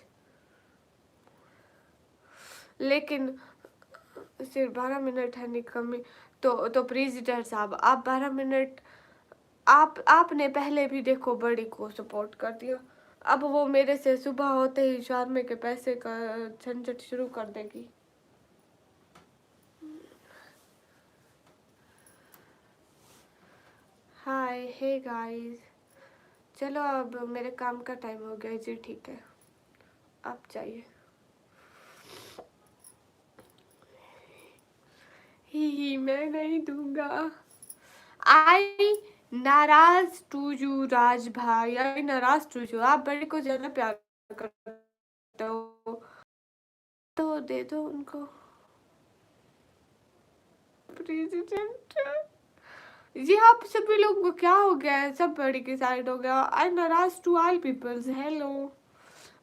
लेकिन सिर्फ 12 मिनट है निकम्मी। तो प्रेसिडेंट साहब, आप 12 मिनट, आपने पहले भी देखो बड़ी को सपोर्ट कर दिया, अब वो मेरे से सुबह होते ही शार्मे के पैसे का झंझट शुरू कर देगी। हाय हे गाइस, चलो अब मेरे काम का टाइम हो गया जी, ठीक है आप जाइए। ही मैं नहीं दूंगा। आई नाराज टू यू राज भाई, आई नाराज टू यू। आप बड़े को ज्यादा प्यार करते हो तो दे दो उनको। प्रेसिडेंट जी, आप सभी लोगों को क्या हो गया है? सब बड़ी की साइड हो गया। आई नाराज टू ऑल पीपल्स। हेलो,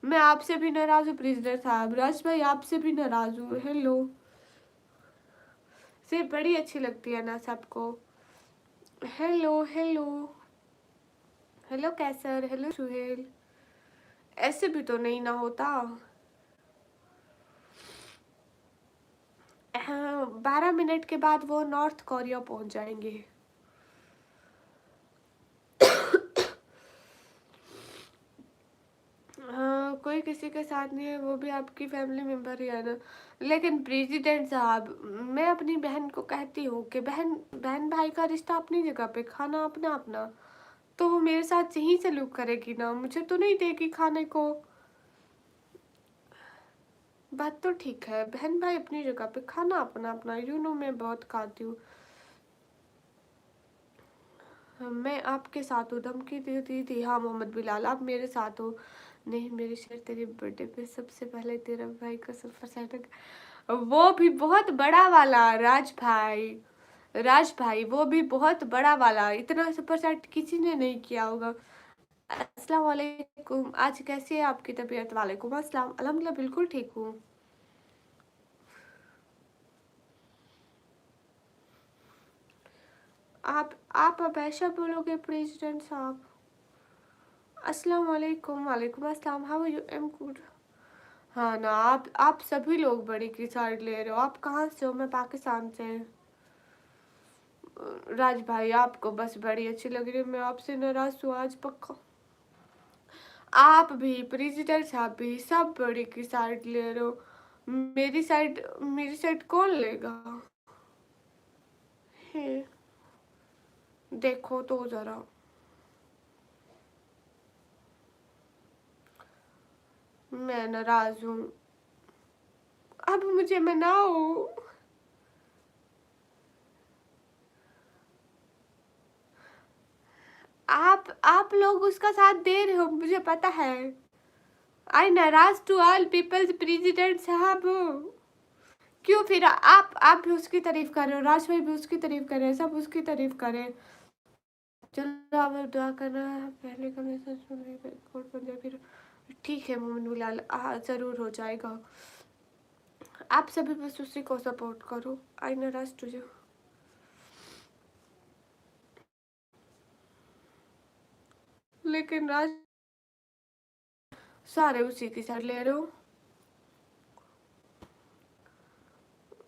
मैं आपसे भी नाराज हूँ प्रेसिडेंट साहब। राज भाई आपसे भी नाराज हूँ। हेलो, सिर्फ बड़ी अच्छी लगती है ना सबको। हेलो हेलो हेलो कैसर, हेलो सुहेल, ऐसे भी तो नहीं ना होता। हाँ, 12 मिनट के बाद वो नॉर्थ कोरिया पहुंच जाएंगे। हाँ, कोई किसी के साथ नहीं है, वो भी आपकी फैमिली मेंबर ही है ना। लेकिन प्रेसिडेंट साहब, मैं अपनी बहन को कहती हूँ कि बहन बहन भाई का रिश्ता अपनी जगह पे, खाना अपना अपना, तो वो मेरे साथ यही सलूक करेगी ना, मुझे तो नहीं देगी खाने को। बात तो ठीक है, बहन भाई अपनी जगह पे, खाना अपना अपना। यू नो मैं बहुत खाती हूँ। मैं आपके साथ हूँ, धमकी दी थी। हाँ मोहम्मद बिलाल, आप मेरे साथ हो। नहीं मेरे शेर, तेरे बर्थडे पे सबसे पहले तेरा भाई का सुपर सेट, वो भी बहुत बड़ा वाला। राज भाई, राज भाई वो भी बहुत बड़ा वाला, इतना सुपर सेट किसी ने नहीं किया होगा। अस्सलाम वालेकुम, आज कैसी है आपकी तबीयत? वालेकुम अस्सलाम, अल्हम्दुलिल्लाह बिल्कुल ठीक हूँ। आप अब ऐसा बोलोगे प्रेसिडेंट साहब? अस्सलाम वालेकुम। वालेकुम अस्सलाम। How are you? I am good. हाँ ना, आप सभी लोग बड़ी की साइड ले रहे हो। आप कहाँ से हो? मैं पाकिस्तान से। राज भाई आपको बस बड़ी अच्छी लग रही है, मैं आपसे नाराज हूँ आज पक्का। आप भी, प्रेसिडेंट साहब भी, सब बड़ी की साइड ले रहे हो। मेरी साइड कौन लेगा? है, देखो तो जरा। मैं नाराज हूँ, अब मुझे मनाओ। आप लोग उसका साथ दे रहे हो, मुझे पता है। आई नाराज टू ऑल पीपल्स प्रेसिडेंट साहब। क्यों फिर आप भी उसकी तारीफ कर रहे हो, राज भाई भी उसकी तारीफ कर रहे हैं, सब उसकी तारीफ कर रहे हैं। चलो अब दुआ करना है, पहले का मैसेज सुन रही कोड बन जाए फिर। ठीक है मोमिन बिलाल, जरूर हो जाएगा। आप सभी बस उसी को सपोर्ट करो। आई नाराज टू यू। लेकिन राज सारे उसी की साइड ले रहे हो।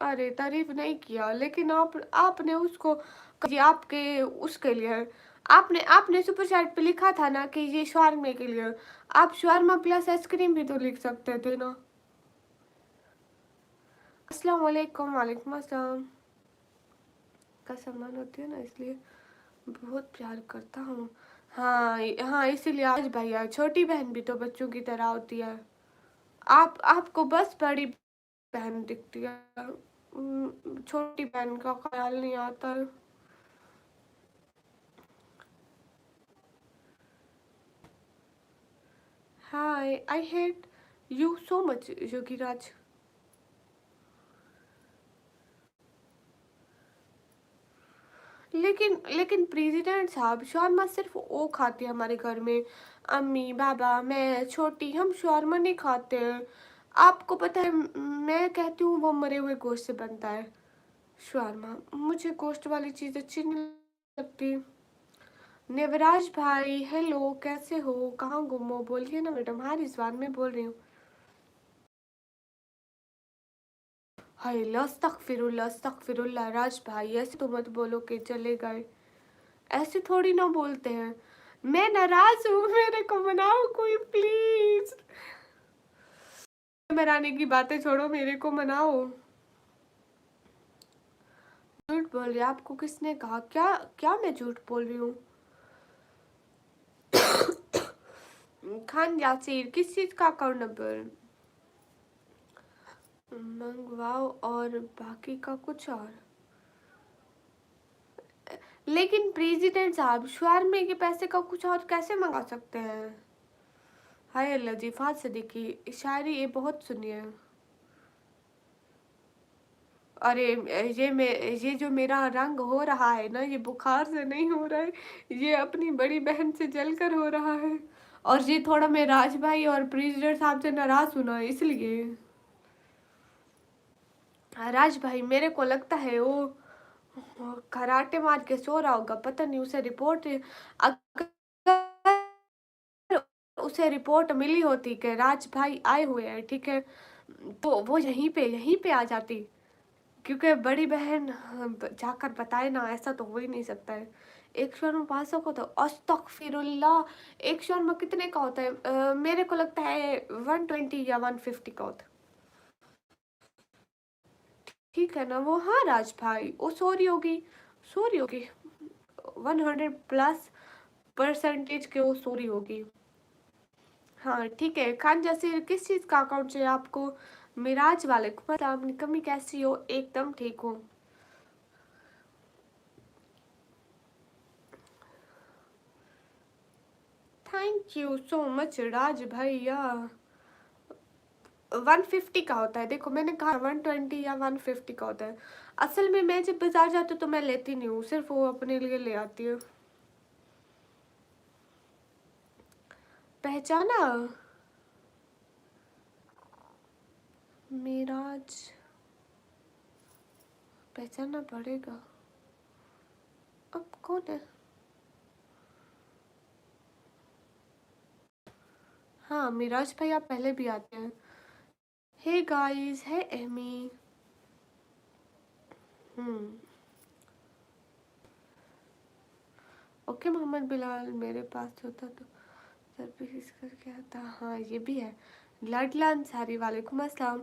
अरे तारीफ नहीं किया, लेकिन आपने उसको जी आपके उसके लिए आपने आपने सुपर चैट पे लिखा था ना कि ये शवारमे के लिए। आप शवारमा प्लस आइसक्रीम भी तो लिख सकते थे ना। अस्सलाम वालेकुम। वालेकुम अस्सलाम। का सम्मान होती है ना, इसलिए बहुत प्यार करता हूँ। हाँ हाँ, इसीलिए आज भैया छोटी बहन भी तो बच्चों की तरह होती है। आपको बस बड़ी बहन दिखती है, छोटी बहन का ख्याल नहीं आता। Hi, I hate you so much Yogiraj. लेकिन प्रेसिडेंट साहब, शौरमा सिर्फ वो खाती है हमारे घर में। अम्मी, बाबा, मैं, छोटी, हम शौरमा नहीं खाते हैं। आपको पता है, मैं कहती हूँ वो मरे हुए गोश्त से बनता है शौरमा। मुझे गोश्त वाली चीज़ अच्छी नहीं लगती। नेवराज भाई हेलो, कैसे हो? कहाँ गुम हो? बोलिए ना मैडम। हाँ रिजवान, मैं बोल रही हूँ। हाय अस्तगफिरुल्लाह अस्तगफिरुल्लाह। राज भाई ऐसे तो मत बोलो कि चले गए, ऐसे थोड़ी ना बोलते हैं। मैं नाराज हूँ, मेरे को मनाओ कोई प्लीज। मनाने की बातें छोड़ो, मेरे को मनाओ। झूठ बोल रही, आपको किसने कहा? क्या क्या मैं झूठ बोल रही हूँ? खान यासीर, किस चीज का अकाउंट नंबर मंगवाओ और बाकी का कुछ और। लेकिन प्रेसिडेंट साहब, शवारमे के पैसे का कुछ और कैसे मंगा सकते हैं? हाय लजीफा सिद्दीकी, शायरी ये बहुत सुनी है। अरे ये जो मेरा रंग हो रहा है ना, ये बुखार से नहीं हो रहा है, ये अपनी बड़ी बहन से जलकर हो रहा है। और ये थोड़ा मैं राज भाई और प्रेसिडेंट साहब से नाराज हूं ना, इसलिए। राज भाई मेरे को लगता है वो कराटे मार के सो रहा होगा, पता नहीं उसे रिपोर्ट, अगर उसे रिपोर्ट मिली होती कि राज भाई आए हुए हैं, ठीक है, तो वो यहीं पे आ जाती। क्योंकि बड़ी बहन जाकर बताए ना, ऐसा तो हो ही नहीं सकता है। एक शौरमा 500 का, तो अस्तगफिरुल्लाह। एक शौरमा कितने का होता है? मेरे को लगता है 120 या 150 का होता है। ठीक है ना वो? हाँ राज भाई, वो सॉरी होगी 100+% के वो सॉरी होगी। हाँ ठीक है। खान जैसे किस चीज़ का अकाउंट चाहिए आपको? मिराज वाले को पता। निकम्मी कैसी हो? एकदम ठीक हो। थैंक यू सो मच राज भैया। 150 का होता है, देखो मैंने कहा 120 या 150 का होता है। असल में मैं जब बाजार जाती हूँ तो मैं लेती नहीं हूँ, सिर्फ वो अपने लिए ले आती हूँ। पहचाना? मिराज पहचानना पड़ेगा। अब कौन है? हाँ मिराज भाई आप पहले भी आते हैं। हे गाइस, है एमी। ओके मोहम्मद बिलाल, मेरे पास होता तो सर्विस करके आता। हाँ ये भी है। लडला अंसारी, वालेकुम अस्सलाम।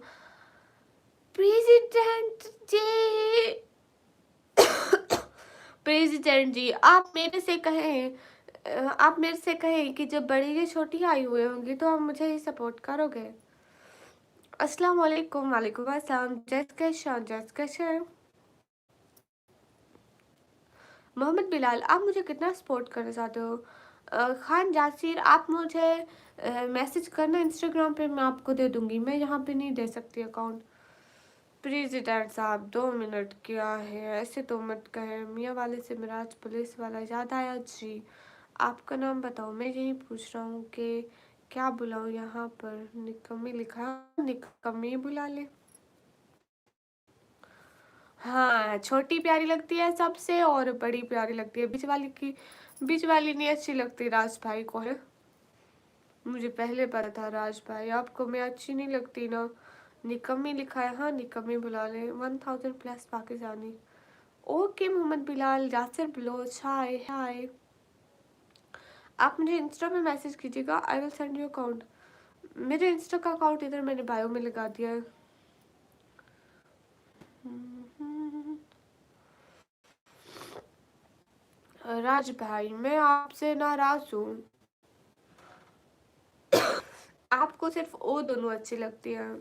प्रेसिडेंट जी, प्रेसिडेंट जी आप मेरे से कहें, आप मेरे से कहें कि जब बड़ी या छोटी आई हुई होंगी तो आप मुझे ही सपोर्ट करोगे। अस्सलाम वालेकुम। वालेकुम अस्सलाम। जस कैसे मोहम्मद बिलाल, आप मुझे कितना सपोर्ट करना चाहते हो? खान जासिर, आप मुझे मैसेज करना इंस्टाग्राम पे, मैं आपको दे दूंगी। मैं यहाँ पे नहीं दे सकती अकाउंट। प्रेसिडेंट साहब 2 मिनट क्या है, ऐसे तो मत कहें। मियाँ वाले से मिराज पुलिस वाला याद आया जी। आपका नाम बताओ, मैं यही पूछ रहा हूँ कि क्या बुलाऊँ यहाँ पर। निकम्मी लिखा, निकम्मी बुला ले। हाँ छोटी प्यारी लगती है सबसे और बड़ी प्यारी लगती है बीच वाली की। बीच वाली नहीं अच्छी लगती, राज भाई को है। मुझे पहले पता था राज भाई, आपको मैं अच्छी नहीं लगती ना। निकम्मी लिखा है, हाँ निकम्मी बुला ले। 1000+ पाकिस्तानी। ओके मोहम्मद बिलाल, यासिर बलोच, हाय हाय। आप मुझे इंस्टा में मैसेज कीजिएगा, I will send you account. मेरे इंस्टा का अकाउंट इधर मैंने बायो में लगा दिया है। राज भाई मैं आपसे नाराज हूँ। आपको सिर्फ वो दोनों अच्छी लगती हैं।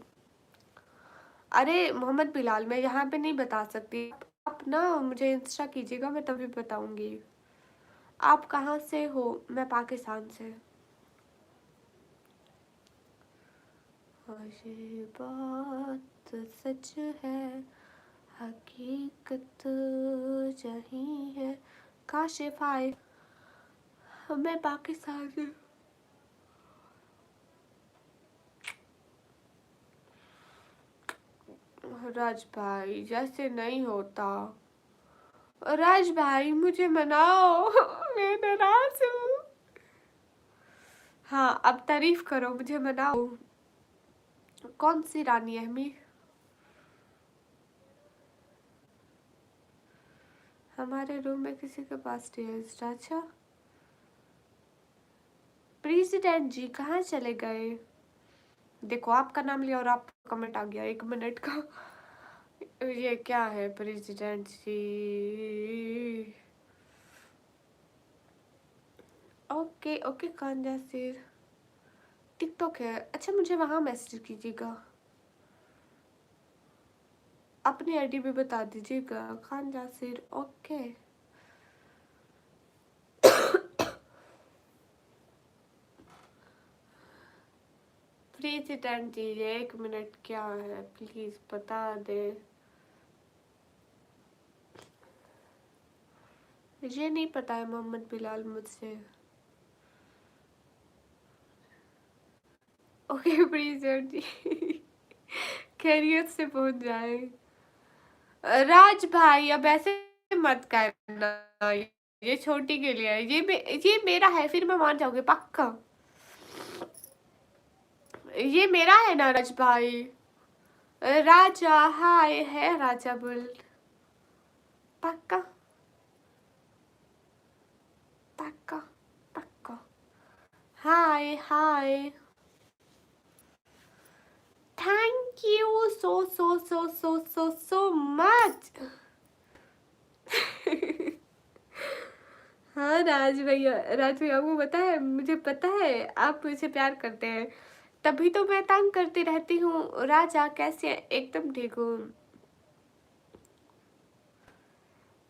अरे मोहम्मद बिलाल मैं यहाँ पे नहीं बता सकती, आप ना मुझे इंस्टा कीजिएगा, मैं तभी बताऊंगी। आप कहाँ से हो? मैं पाकिस्तान से। हाँ ये बात सच है, हकीकत यही है। काशिफ आए, मैं पाकिस्तान से। राज भाई जैसे नहीं होता। राज भाई मुझे मनाओ, मैं नाराज हूँ। हाँ अब तारीफ करो, मुझे मनाओ। कौन सी रानी अहमी? हमारे रूम में किसी के पास टेस्ट। अच्छा प्रेसिडेंट जी कहाँ चले गए? देखो आपका नाम लिया और आप कमेंट आ गया 1 मिनट का। ये क्या है प्रेसिडेंट जी? Okay okay Khan Yasir, TikTok है। अच्छा मुझे वहाँ मैसेज कीजिएगा, अपनी आईडी भी बता दीजिएगा। खान जासिर ओके। प्रेसिडेंट जी 1 मिनट क्या है, प्लीज बता दे। ये नहीं पता है मोहम्मद बिलाल मुझसे। ओके प्रेसिडेंट जी, खैरियत से पहुंच जाए। राज भाई अब ऐसे मत करना, ये छोटी के लिए है। ये मेरा है, फिर मैं मान जाऊंगी पक्का। ये मेरा है ना राज भाई। राजा हाय, है राजा बुल, पक्का पक्का पक्का। हाय हाय, थैंक यू सो मच। हाँ राज भैया आपको पता है, मुझे पता है आप मुझे प्यार करते हैं, तभी तो मैं तंग करती रहती हूँ। राजा कैसे हैं? एकदम ठीक हूँ।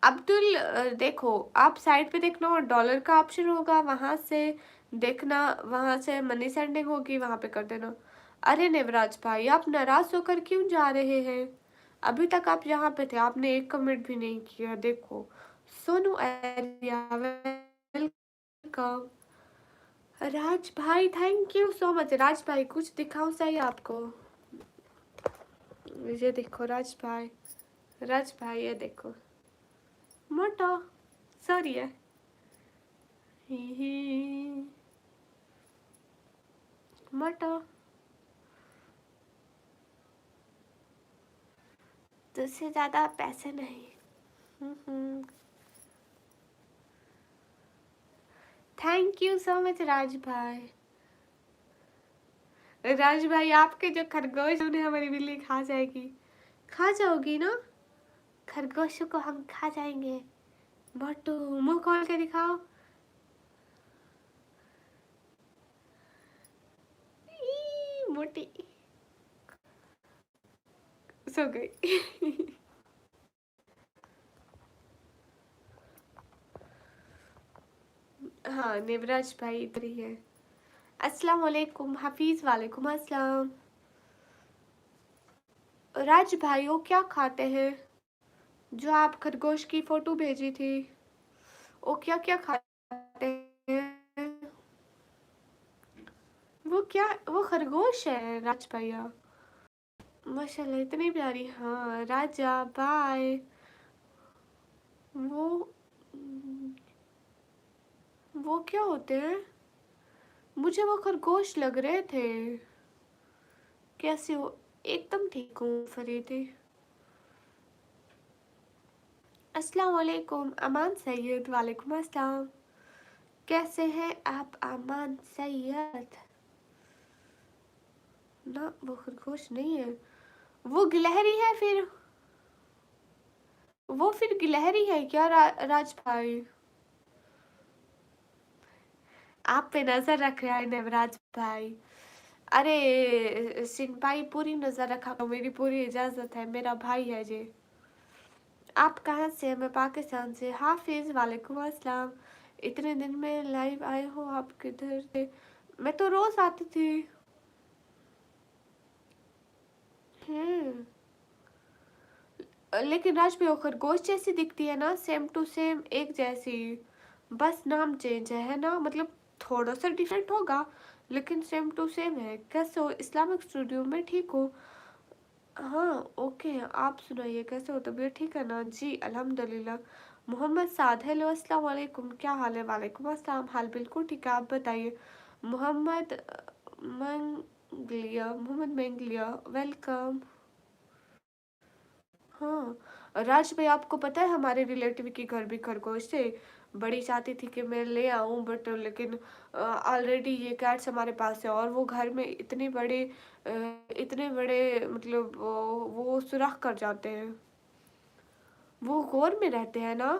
अब्दुल देखो आप साइड पे देखना और डॉलर का ऑप्शन होगा, वहां से देखना, वहां से मनी सेंडिंग होगी, वहां पे कर देना। अरे नेवराज भाई आप नाराज होकर क्यों जा रहे हैं? अभी तक आप यहाँ पे थे, आपने एक कमेंट भी नहीं किया। देखो सोनू एरिया, वेलकम। राज भाई thank you so much. Raj भाई कुछ दिखाऊं सही आपको? ये देखो राज भाई, राज भाई ये देखो मोटा, सॉरी है। मटर तुझसे ज्यादा पैसे नहीं। Thank you so much Raj भाई। राज भाई आपके जो खरगोश उन्हें हमारी बिल्ली खा जाएगी। खा जाओगी ना? खरगोशों को हम खा जाएंगे। मोटू मुंह खोल के दिखाओ। मोटी सो गई। हाँ नेवराज भाई इधर ही है। अस्सलाम वालेकुम हफीज वालेकुम अस्सलाम। राज भाई वो क्या खाते हैं जो आप खरगोश की फोटो भेजी थी? वो क्या क्या खाते हैं? वो खरगोश है राज भैया। माशाल्लाह इतनी प्यारी। हाँ राजा बाय। वो वो क्या होते हैं? मुझे वो खरगोश लग रहे थे। कैसे हो? एकदम ठीक हूँ फरीदी। अस्सलाम वालेकुम अमान सैयद। वालेकुम अस्सलाम। कैसे हैं आप अमान सैयद? ना वो खरगोश नहीं है। वो गिलहरी है फिर। वो फिर गिलहरी है क्या राज भाई? आप पे नजर रख रहा है नवराज भाई। अरे सिंह भाई पूरी नजर रखा करो, मेरी पूरी इजाजत है, मेरा भाई है जी। आप कहाँ से? मैं पाकिस्तान से। हाफिज वालेकुम अस्सलाम। इतने दिन में लाइव आए हो, आप किधर थे? मैं तो रोज आती थी। हम्म। लेकिन राज भी वो खरगोश जैसी दिखती है ना, सेम टू सेम एक जैसी। बस नाम चेंज है ना, मतलब थोड़ा सा डिफरेंट होगा लेकिन सेम टू सेम है। कैसे हो? इस्लामिक स्टूडियो में ठीक हो? हाँ ओके। आप सुनाइए कैसे हो? तबीयत ठीक है ना? जी अल्हम्दुलिल्लाह। मोहम्मद साद हेलो अस्सलाम वालेकुम। क्या हाल है? वालेकुम अस्सलाम। हाल बिल्कुल ठीक है, आप बताइए। मोहम्मद मोहम्मद मंगलिया वेलकम। हाँ राज भाई आपको पता है हमारे रिलेटिव के घर भी खरगोश थे। बड़ी चाहती थी कि मैं ले आऊं बट लेकिन ऑलरेडी ये कैट्स हमारे पास है और वो घर में इतने बड़े मतलब वो सुराख कर जाते हैं। वो घोर में रहते हैं ना।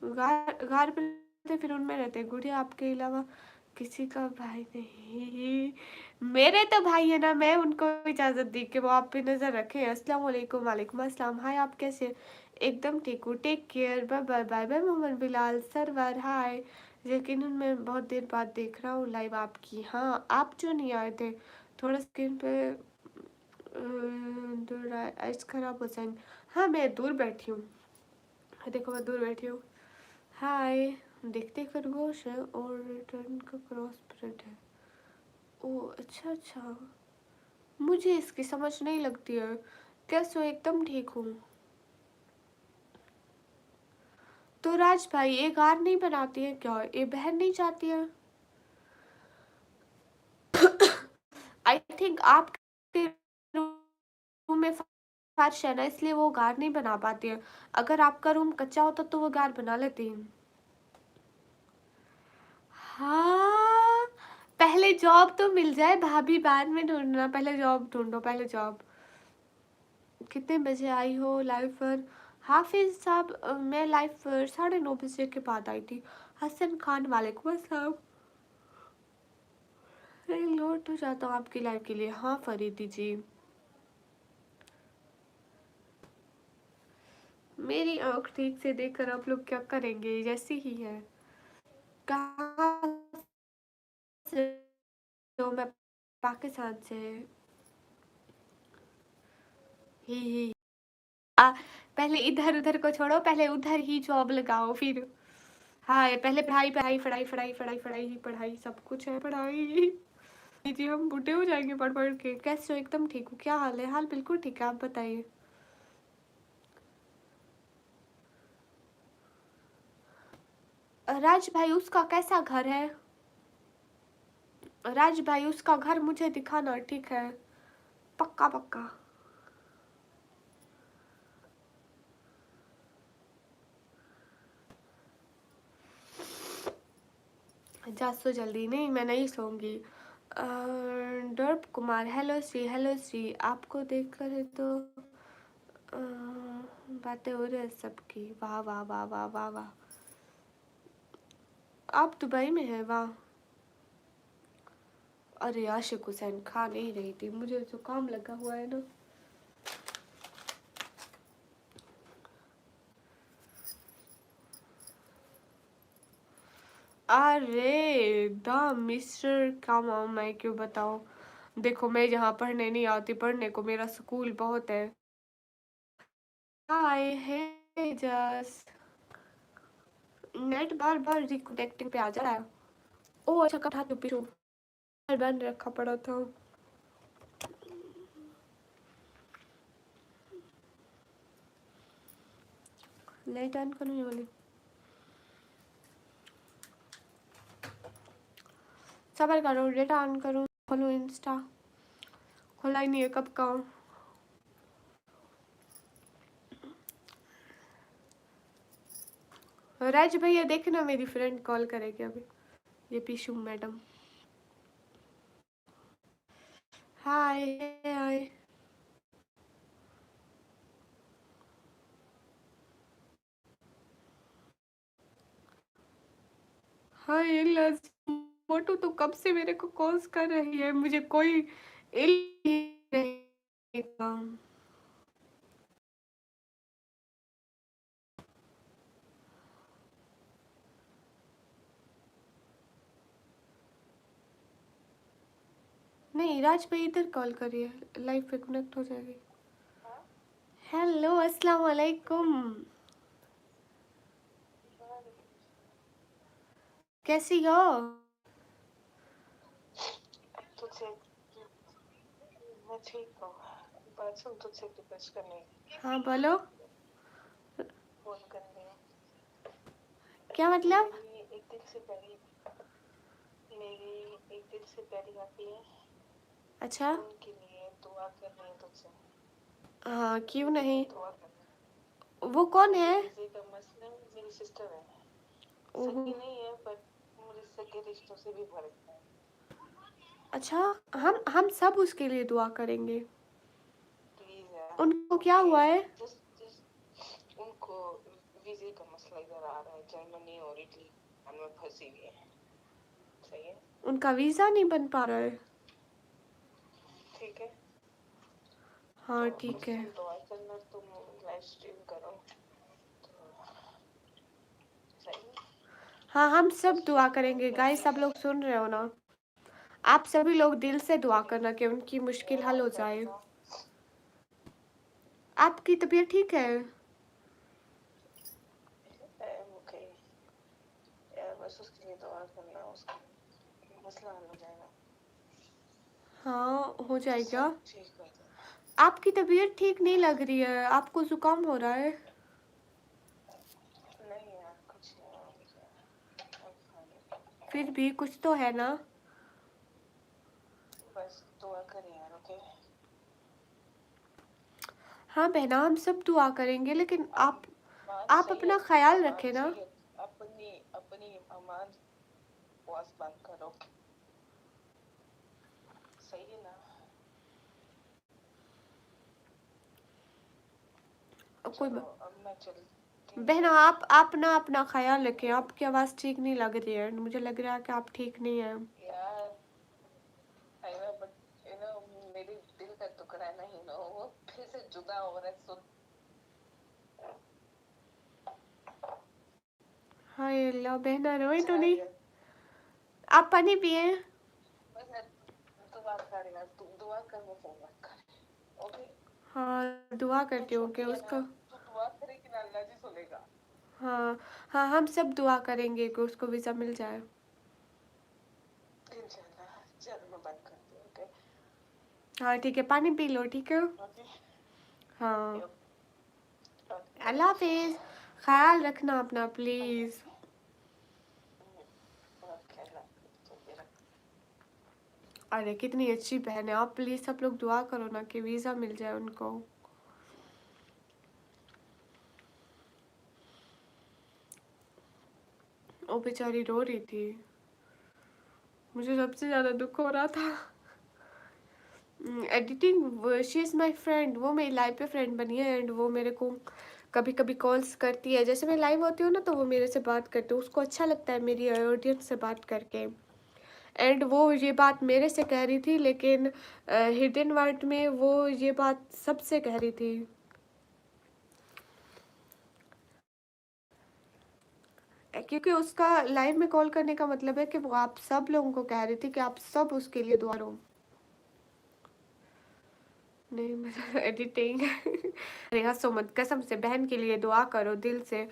घर पे रहते फिर उनमें रहते हैं। गुड़िया आपके अलावा किसी का भाई नहीं? मेरे तो भाई है ना, मैं उनको इजाजत दी कि वो आप पे नजर रखें। अस्सलाम वालेकुम। वालेकुम अस्सलाम। हाय आप कैसे? एकदम ठीक हूँ। Take care. Bye bye bye bye. Mohammad Bilal Sarwar hi. लेकिन मैं बहुत देर बाद देख रहा हूँ लाइव आपकी। हाँ आप जो नहीं आए थे थोड़ा स्क्रीन पे दूर आइस खराब हो जाएंगे। हाँ मैं दूर बैठी हूँ। देखो मैं दूर बैठी हूँ। हाय। देखते खरगोश है और रिटर्न का क्रॉस ब्रेड है। ओ अच्छा अच्छा। मुझे इसकी समझ नहीं लगती है। कैसे हो? एकदम ठीक हूँ। तो राज भाई ये गार नहीं बनाती है क्या? ये बहन नहीं चाहती है? आई थिंक आपके रूम में फर्श है ना, इसलिए वो गार नहीं बना पाती है। अगर आपका रूम कच्चा होता तो वो गार बना लेती। हाँ पहले जॉब तो मिल जाए भाभी, बाद में ढूंढना। पहले जॉब ढूंढो, पहले जॉब। कितने बजे आई हो लाइव पर? हाफिज साहब मैं लाइव पर 9:30 के बाद आई थी। हसन खान वालेकुम अस्सलाम। लोट हो जाता हूँ आपकी लाइव के लिए। हाँ फरीदी जी। मेरी आँख ठीक से देखकर आप लोग क्या करेंगे? जैसी ही है। कहाँ से हो? मैं पाकिस्तान से। ही आ, पहले इधर उधर को छोड़ो, पहले उधर ही जॉब लगाओ फिर। हाँ ये पहले पढ़ाई पढ़ाई पढ़ाई पढ़ाई पढ़ाई पढ़ाई ही पढ़ाई, सब कुछ है पढ़ाई। जी हम बूढ़े हो जाएंगे पढ़ पढ़ के। कैसे हो? एकदम ठीक हूँ। क्या हाल है? हाल बिल्कुल ठीक है, आप बताइए। राज भाई उसका कैसा घर है? राज भाई उसका घर मुझे दिखाना, ठीक है? पक्का पक्का। जा सो जल्दी। नहीं मैं नहीं सोऊंगी। डर्प कुमार, हेलो श्री, आपको देखकर है तो बातें हो रही है सबकी। वाह वाह वाह वाह वाह वाह। आप दुबई में है? वाह। अरे आशिक हुसैन खा नहीं रही थी, मुझे तो काम लगा हुआ है ना। अरे द मिस्टर कम ऑन, मैं क्यों बताऊं। देखो मैं यहाँ पढ़ने नहीं आती, पढ़ने को मेरा स्कूल बहुत है। हाय है जस्ट नेट बार बार रिकनेक्टिंग पे आ जा रहा है। ओ अच्छा कटा चुप पीछू बंद रखा पड़ा था। लाइट ऑन करने वाली, सबर करो, डेटा ऑन करो, खोलो इंस्टा, खोला ही नहीं है कब का। राज भैया देखना मेरी फ्रेंड कॉल करेगी अभी, ये पीशू मैडम। हाय हाय। हाय लज, मोटू तो कब से मेरे को कॉल्स कर रही है, मुझे कोई इल्म नहीं था। नहीं राज भाई इधर कॉल करिए, लाइव पे कनेक्ट हो जाएगी। हेलो अस्सलाम वालेकुम, कैसी हो? तुझसे मैं ठीक हूँ। बात सुन, तुझसे रिक्वेस्ट करनी हाँ बोलो। फोन करनी है। क्या मतलब? मेरी एक दिल से प्यारी आती है, अच्छा उनके लिए दुआ करनी है तुझसे। हाँ क्यों नहीं। दुआ करनी। वो कौन मुझे है? वीजे का मसला है, मेरी सिस्टर है, ओहो, सगी नहीं है पर मुझे सगे रिश्तों से भी फर्क है। अच्छा हम सब उसके लिए दुआ करेंगे। प्लीज यार, उनको क्या हुआ है? जस्ट उनको वीजे का मसला इधर आ रहा है, जर्मनी और इटली में फंसी हुई है। सही है, उनका वीजा नहीं बन पा रहा है। ठीक है। हाँ तो ठीक बस है। तुम दुआ करना, तुम लाइव स्ट्रीम करो तो सही है। हाँ हम सब बस दुआ करेंगे गाइस, सब लोग सुन रहे हो ना? आप सभी लोग दिल से दुआ करना कि उनकी मुश्किल हल हो जाए। आपकी तबीयत ठीक है? ओके यार, बस उसके लिए दुआ करना, उसका मसला हल हो जाएगा, हाँ हो जाएगा। सब ठीक हो जाएगा। आपकी तबीयत ठीक नहीं लग रही है, आपको जुकाम हो रहा है? नहीं यार, कुछ नहीं हुआ मुझे, I'm fine। फिर भी कुछ तो है ना? बस दुआ करें यार, ओके। हाँ बहना हम सब दुआ करेंगे, लेकिन आप अमान आप सही अपना है, ख्याल अमान रखें ना। सही है, अपनी अपनी अमान आवाज बंद करो, सही है ना? कोई चलो अब मैं चलती बहना हूँ। आप ना अपना ख्याल रखें, आपकी आवाज़ ठीक नहीं लग रही है, मुझे लग रहा है कि आप ठीक नहीं हैं। यार I know, but you know मेरे दिल का टुकड़ा है ना, यू नो वो फिर से जुदा हो रहा है, सुन। हाय अल्लाह, बहना रोए तो जा नहीं? रही है, आप पानी पिए? बस यार दुआ कर यार, तू दुआ कर, वो फोन मत कर, ओके। हाँ दुआ तू करती हूँ कि छोटी है ना, उसको। तू दुआ करेगी ना, अल्लाह जी सुनेगा। हाँ हाँ हम सब दुआ करेंगे कि उसको वीज़ा मिल जाए। इंशाल्लाह। चल मैं बंद करती हूँ, ओके। हाँ ठीक है, पानी पी लो, ठीक है? ओके हाँ ओके। अल्लाह हाफिज़, ख्याल रखना अपना प्लीज़। अरे कितनी अच्छी बहन है। आप प्लीज सब लोग दुआ करो ना कि वीजा मिल जाए उनको। वो बेचारी रो रही थी, मुझे सबसे ज्यादा दुख हो रहा था। Editing, she is my friend, वो मेरी लाइव पे फ्रेंड बनी है एंड वो मेरे को कभी कभी कॉल्स करती है। जैसे मैं लाइव होती हूँ ना तो वो मेरे से बात करती है, उसको अच्छा लगता है मेरी ऑडियंस से बात करके। एंड वो ये बात मेरे से कह रही थी, लेकिन हिडन वर्ड में वो ये बात सबसे कह रही थी। क्योंकि उसका लाइव में कॉल करने का मतलब है कि वो आप सब लोगों को कह रही थी कि आप सब उसके लिए दुआ करो। नहीं मतलब एडिटिंग। अरे हंसो मत, कसम से बहन के लिए दुआ करो दिल से।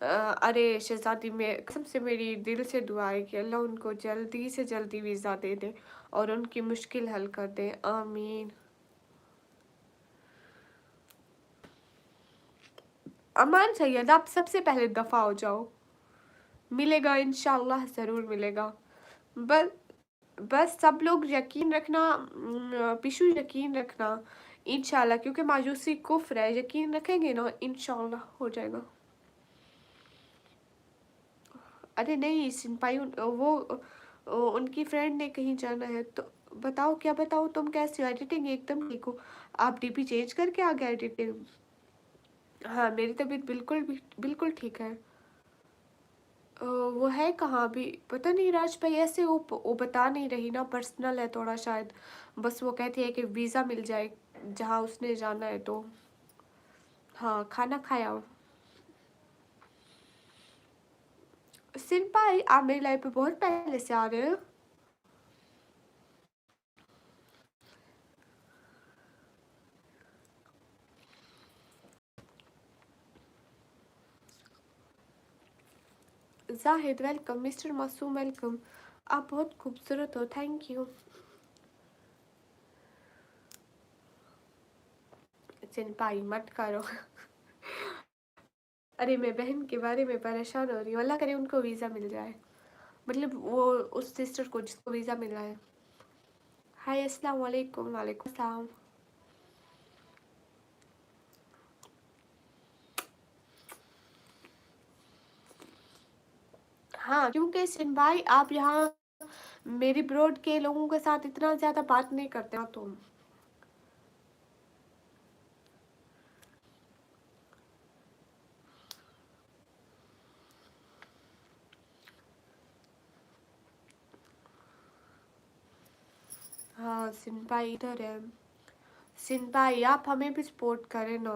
अरे शहजादी, में कसम से मेरी दिल से दुआ है कि अल्लाह उनको जल्दी से जल्दी वीज़ा दे दे और उनकी मुश्किल हल कर दे, आमीन। अमान सैयद, आप सबसे पहले दफा हो जाओ, मिलेगा इंशाल्लाह, जरूर मिलेगा। बस बस सब लोग यकीन रखना, पिशु यकीन रखना इंशाल्लाह, क्योंकि मायूसी कुफ्र है, यकीन रखेंगे ना इंशाल्लाह हो जाएगा। अरे नहीं सिंपाई, उनकी फ्रेंड ने कहीं जाना है तो। बताओ क्या बताओ, तुम कैसे हो? एडिटिंग एकदम ठीक हो, आप डीपी चेंज करके आ गए एडिटिंग। हाँ मेरी तबीयत बिल्कुल बिल्कुल ठीक है। वो है कहाँ अभी पता नहीं राज भाई, ऐसे वो बता नहीं रही ना, पर्सनल है थोड़ा शायद। बस वो कहती है कि वीज़ा मिल जाए जहाँ उसने जाना है तो। हाँ खाना खाया। सिंपाई, आप मेरी लाइफ पे बहुत पहले से आ रहे हैं। जाहिद वेलकम, मिस्टर मासूम वेलकम। आप बहुत खूबसूरत हो, थैंक यू। सिंपाई मत करो। अरे मैं बहन के बारे में परेशान हो रही हूँ, अल्लाह करे उनको वीज़ा मिल जाए, मतलब वो उस सिस्टर को जिसको वीज़ा मिला है। हाय अस्सलाम वालेकुम। वालेकुम अस्सलाम। हाँ क्योंकि सिन भाई आप यहाँ मेरी ब्रॉड के लोगों के साथ इतना ज़्यादा बात नहीं करते हो तुम। हाँ सिन भाई इधर है। सिन भाई आप हमें भी सपोर्ट करें ना।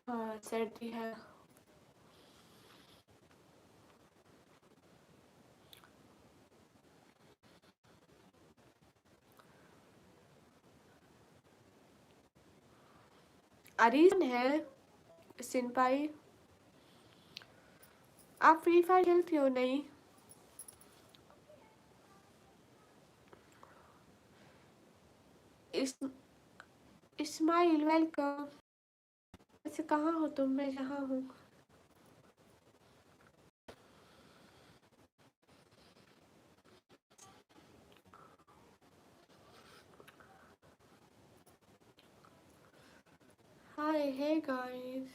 हाँ सर्दी है। अरीजन है। सिन भाई आप फ्री फायर खेलती हो? नहीं। इस इस्माइल वेलकम। वैसे कहाँ हो तुम? मैं यहाँ हूँ। हाय हे गाइस।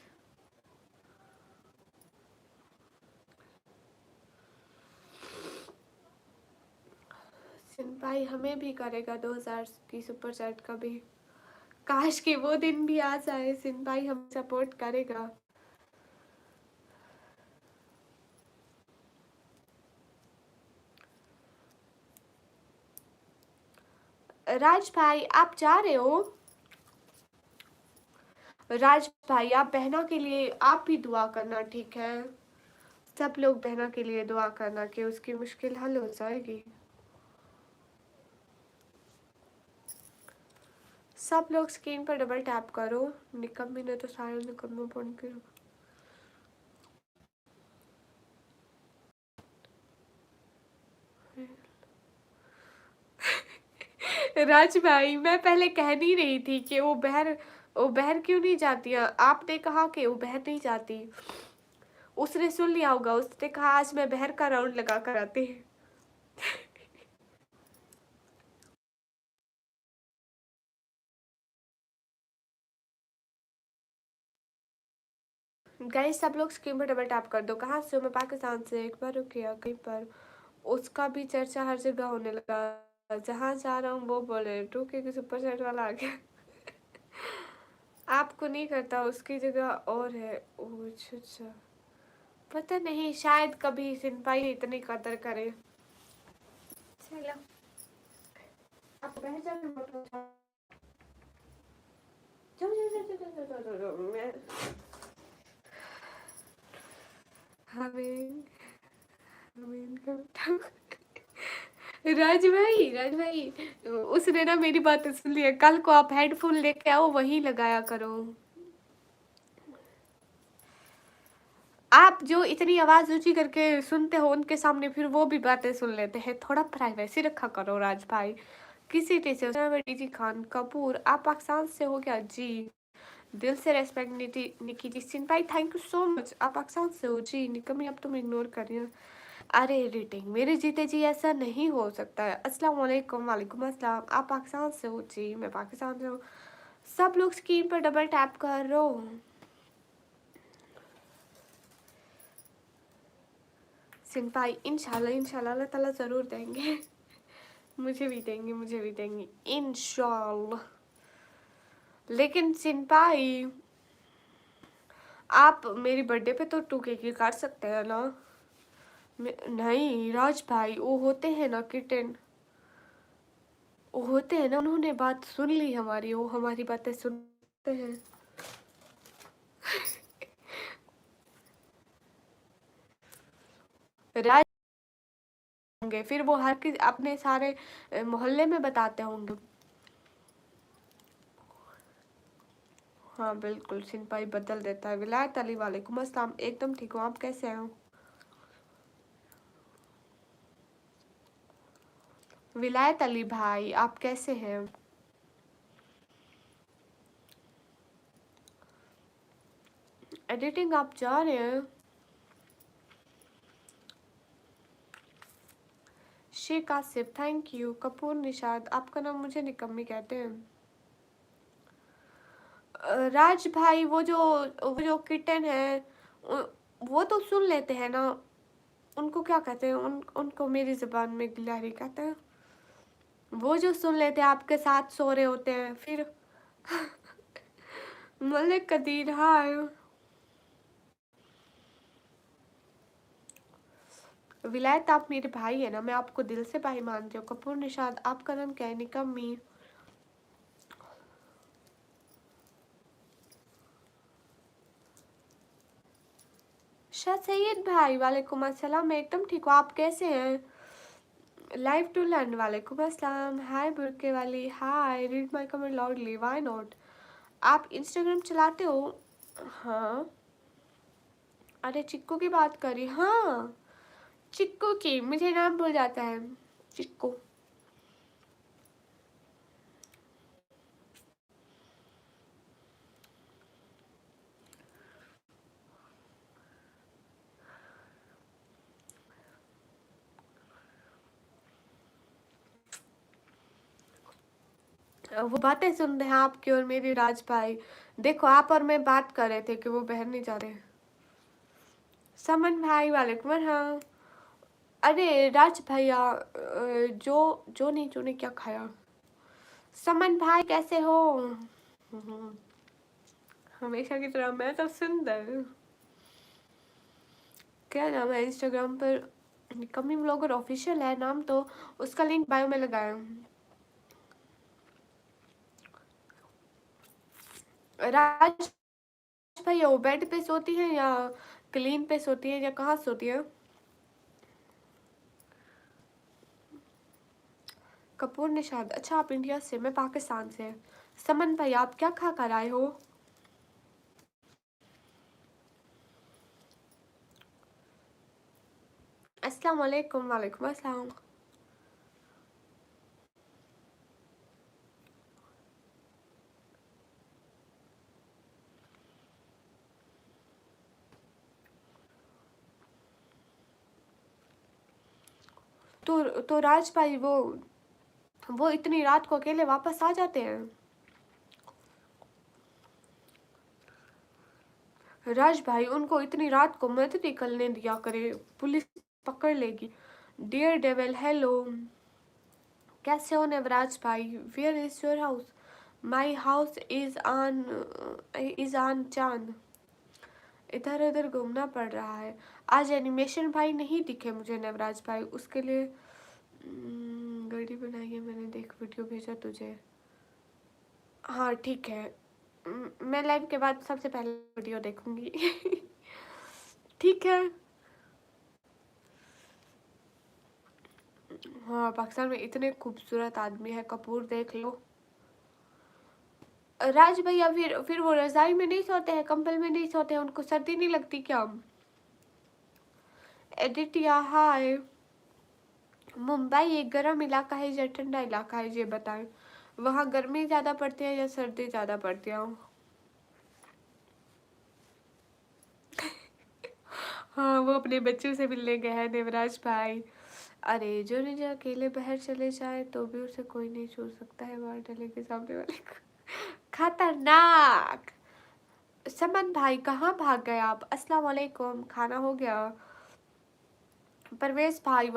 सिन भाई हमें भी करेगा 2000 की सुपर चैट का भी। काश कि वो दिन भी आ जाए, सिन भाई हम सपोर्ट करेगा। राज भाई आप जा रहे हो? राज भाई आप बहना के लिए आप भी दुआ करना, ठीक है? सब लोग बहना के लिए दुआ करना कि उसकी मुश्किल हल हो जाएगी। सब लोग स्क्रीन पर डबल टैप करो। निकम्मी ने तो सारे निकम्मों बन के। राज भाई मैं पहले कह नहीं रही थी कि वो बहन वो बहर क्यों नहीं जाती है? आपने कहा कि वो बहर नहीं जाती। उसने सुन लिया होगा, उसने कहा आज मैं बहर का राउंड लगा कर आती। गाइस सब लोग स्क्रीन पर डबल टैप कर दो। कहाँ से हो? मैं पाकिस्तान से। एक बार रुकिए कहीं पर उसका भी चर्चा हर जगह होने लगा। जहाँ जा रहा हूँ वो बोले टूके की सुपर सेट वाला आ गया। आपको नहीं करता, उसकी जगह और है। ओह अच्छा अच्छा, पता नहीं, शायद कभी सिंपाई इतनी कदर करे। चलो आप पहचान जाओ जाओ जाओ जाओ जाओ जाओ जाओ जाओ, मैं हमें हमें इनका उठाओ। राज भाई उसने ना मेरी बातें सुन ली है। कल को आप हेडफोन लेके आओ, वही लगाया करो। आप जो इतनी आवाज ऊंची करके सुनते हो उनके सामने फिर वो भी बातें सुन लेते हैं। थोड़ा प्राइवेसी रखा करो राज भाई। किसी टीचर जी खान कपूर, आप पाकिस्तान से हो क्या जी? दिल से रेस्पेक्ट निकी जी। सिन भाई थैंक यू सो मच। आप पाकिस्तान से हो जी? निकमी अब तुम इग्नोर कर रही हो। अरे एडिटिंग मेरे जीते जी ऐसा नहीं हो सकता है। अस्सलाम वालेकुम। वालेकुम अस्सलाम। आप पाकिस्तान से हो जी? मैं पाकिस्तान से हूँ। सब लोग स्क्रीन पर डबल टैप करो। सिंपाई इंशाल्लाह इंशाल्लाह अल्लाह ताला ज़रूर देंगे। मुझे भी देंगे, मुझे भी देंगे इंशाल्लाह। लेकिन सिंपाई आप मेरी बर्थडे पे तो 2 केक काट सकते हैं ना? नहीं राज भाई, वो होते हैं ना किटन, वो होते हैं ना, उन्होंने बात सुन ली हमारी, वो हमारी बातें सुनते हैं। राज होंगे फिर वो हर किसी अपने सारे मोहल्ले में बताते होंगे। हाँ बिल्कुल, सिंपाई बदल देता है। विलायत अली वालेकुम अस्सलाम। एकदम ठीक हूँ, आप कैसे हो? विलायत अली भाई आप कैसे हैं? एडिटिंग आप जा रहे हैं? Sheikh Asif thank you. कपूर निशाद, आपका नाम मुझे निकम्मी कहते हैं। राज भाई वो जो किटन है वो तो सुन लेते हैं ना। उनको क्या कहते हैं? उनको मेरी जुबान में गिलहरी कहते हैं। वो जो सुन लेते हैं, आपके साथ सो रहे होते हैं फिर। मलिक कदीर हाय। विलायत आप मेरे भाई है ना, मैं आपको दिल से भाई मानती हूँ। कपूर निशाद आपका नाम क्या है? निकम्मी। शाह सैयद भाई वालेकुम अस्सलाम। मैं एकदम ठीक हूँ, आप कैसे हैं? लाइव टू लर्न वालेकुम अस्सलाम। हाय बुरके वाली hi. Read my comment loudly why not? आप इंस्टाग्राम चलाते हो? हाँ। अरे चिक्कू की बात करी? हाँ चिक्कू की, मुझे नाम भूल जाता है। चिक्कू वो बातें सुन रहे हैं आपकी और मेरी राज भाई। देखो आप और मैं बात कर रहे थे कि वो बहर नहीं जा रहे। समन भाई वालेकुम। हाँ अरे राज भैया जो जो नहीं जो ने क्या खाया? समन भाई कैसे हो? हम्म, हमेशा की तरह मैं तो सुंदर। क्या नाम है इंस्टाग्राम पर? निकम्मी ब्लॉगर ऑफिशियल है नाम तो। उसका लिंक बायो में लगाया। राज भैया वो बेड पे सोती है या क्लीन पे सोती है या कहाँ सोती है? कपूर निशाद अच्छा आप इंडिया से, मैं पाकिस्तान से। समन भाई आप क्या खा कर आए हो? अस्सलाम वालेकुम। वालेकुम अस्सलाम। तो राज भाई वो इतनी रात को अकेले वापस आ जाते हैं? राज भाई उनको इतनी रात को मत निकलने दिया करे, पुलिस पकड़ लेगी। डियर डेविल, हेलो, कैसे हो नवराज भाई? Where is your house? My house is on चांद। इधर उधर घूमना पड़ रहा है। आज एनिमेशन भाई नहीं दिखे मुझे नवराज भाई, उसके लिए घड़ी बनाई है मैंने, देख वीडियो भेजा तुझे। हाँ ठीक है, मैं लाइव के बाद सबसे पहले वीडियो देखूंगी। ठीक है। हाँ, पाकिस्तान में इतने खूबसूरत आदमी है, कपूर देख लो। राज भैया फिर वो रजाई में नहीं सोते हैं, कंबल में नहीं सोते हैं, उनको सर्दी नहीं लगती क्या? एडिट या हाय, मुंबई एक गर्म इलाका है या ठंडा इलाका है, ये बताएं। वहाँ गर्मी ज्यादा पड़ती है या सर्दी ज्यादा पड़ती है? हाँ, वो अपने बच्चों से मिलने गए हैं देवराज भाई। अरे जो निजी अकेले बाहर चले जाए तो भी उसे कोई नहीं छू सकता है, बाहर डले के सामने वाले को। खतरनाक। समन भाई कहाँ भाग गए आप? अस्सलाम वालेकुम, खाना हो गया? परवेज भाई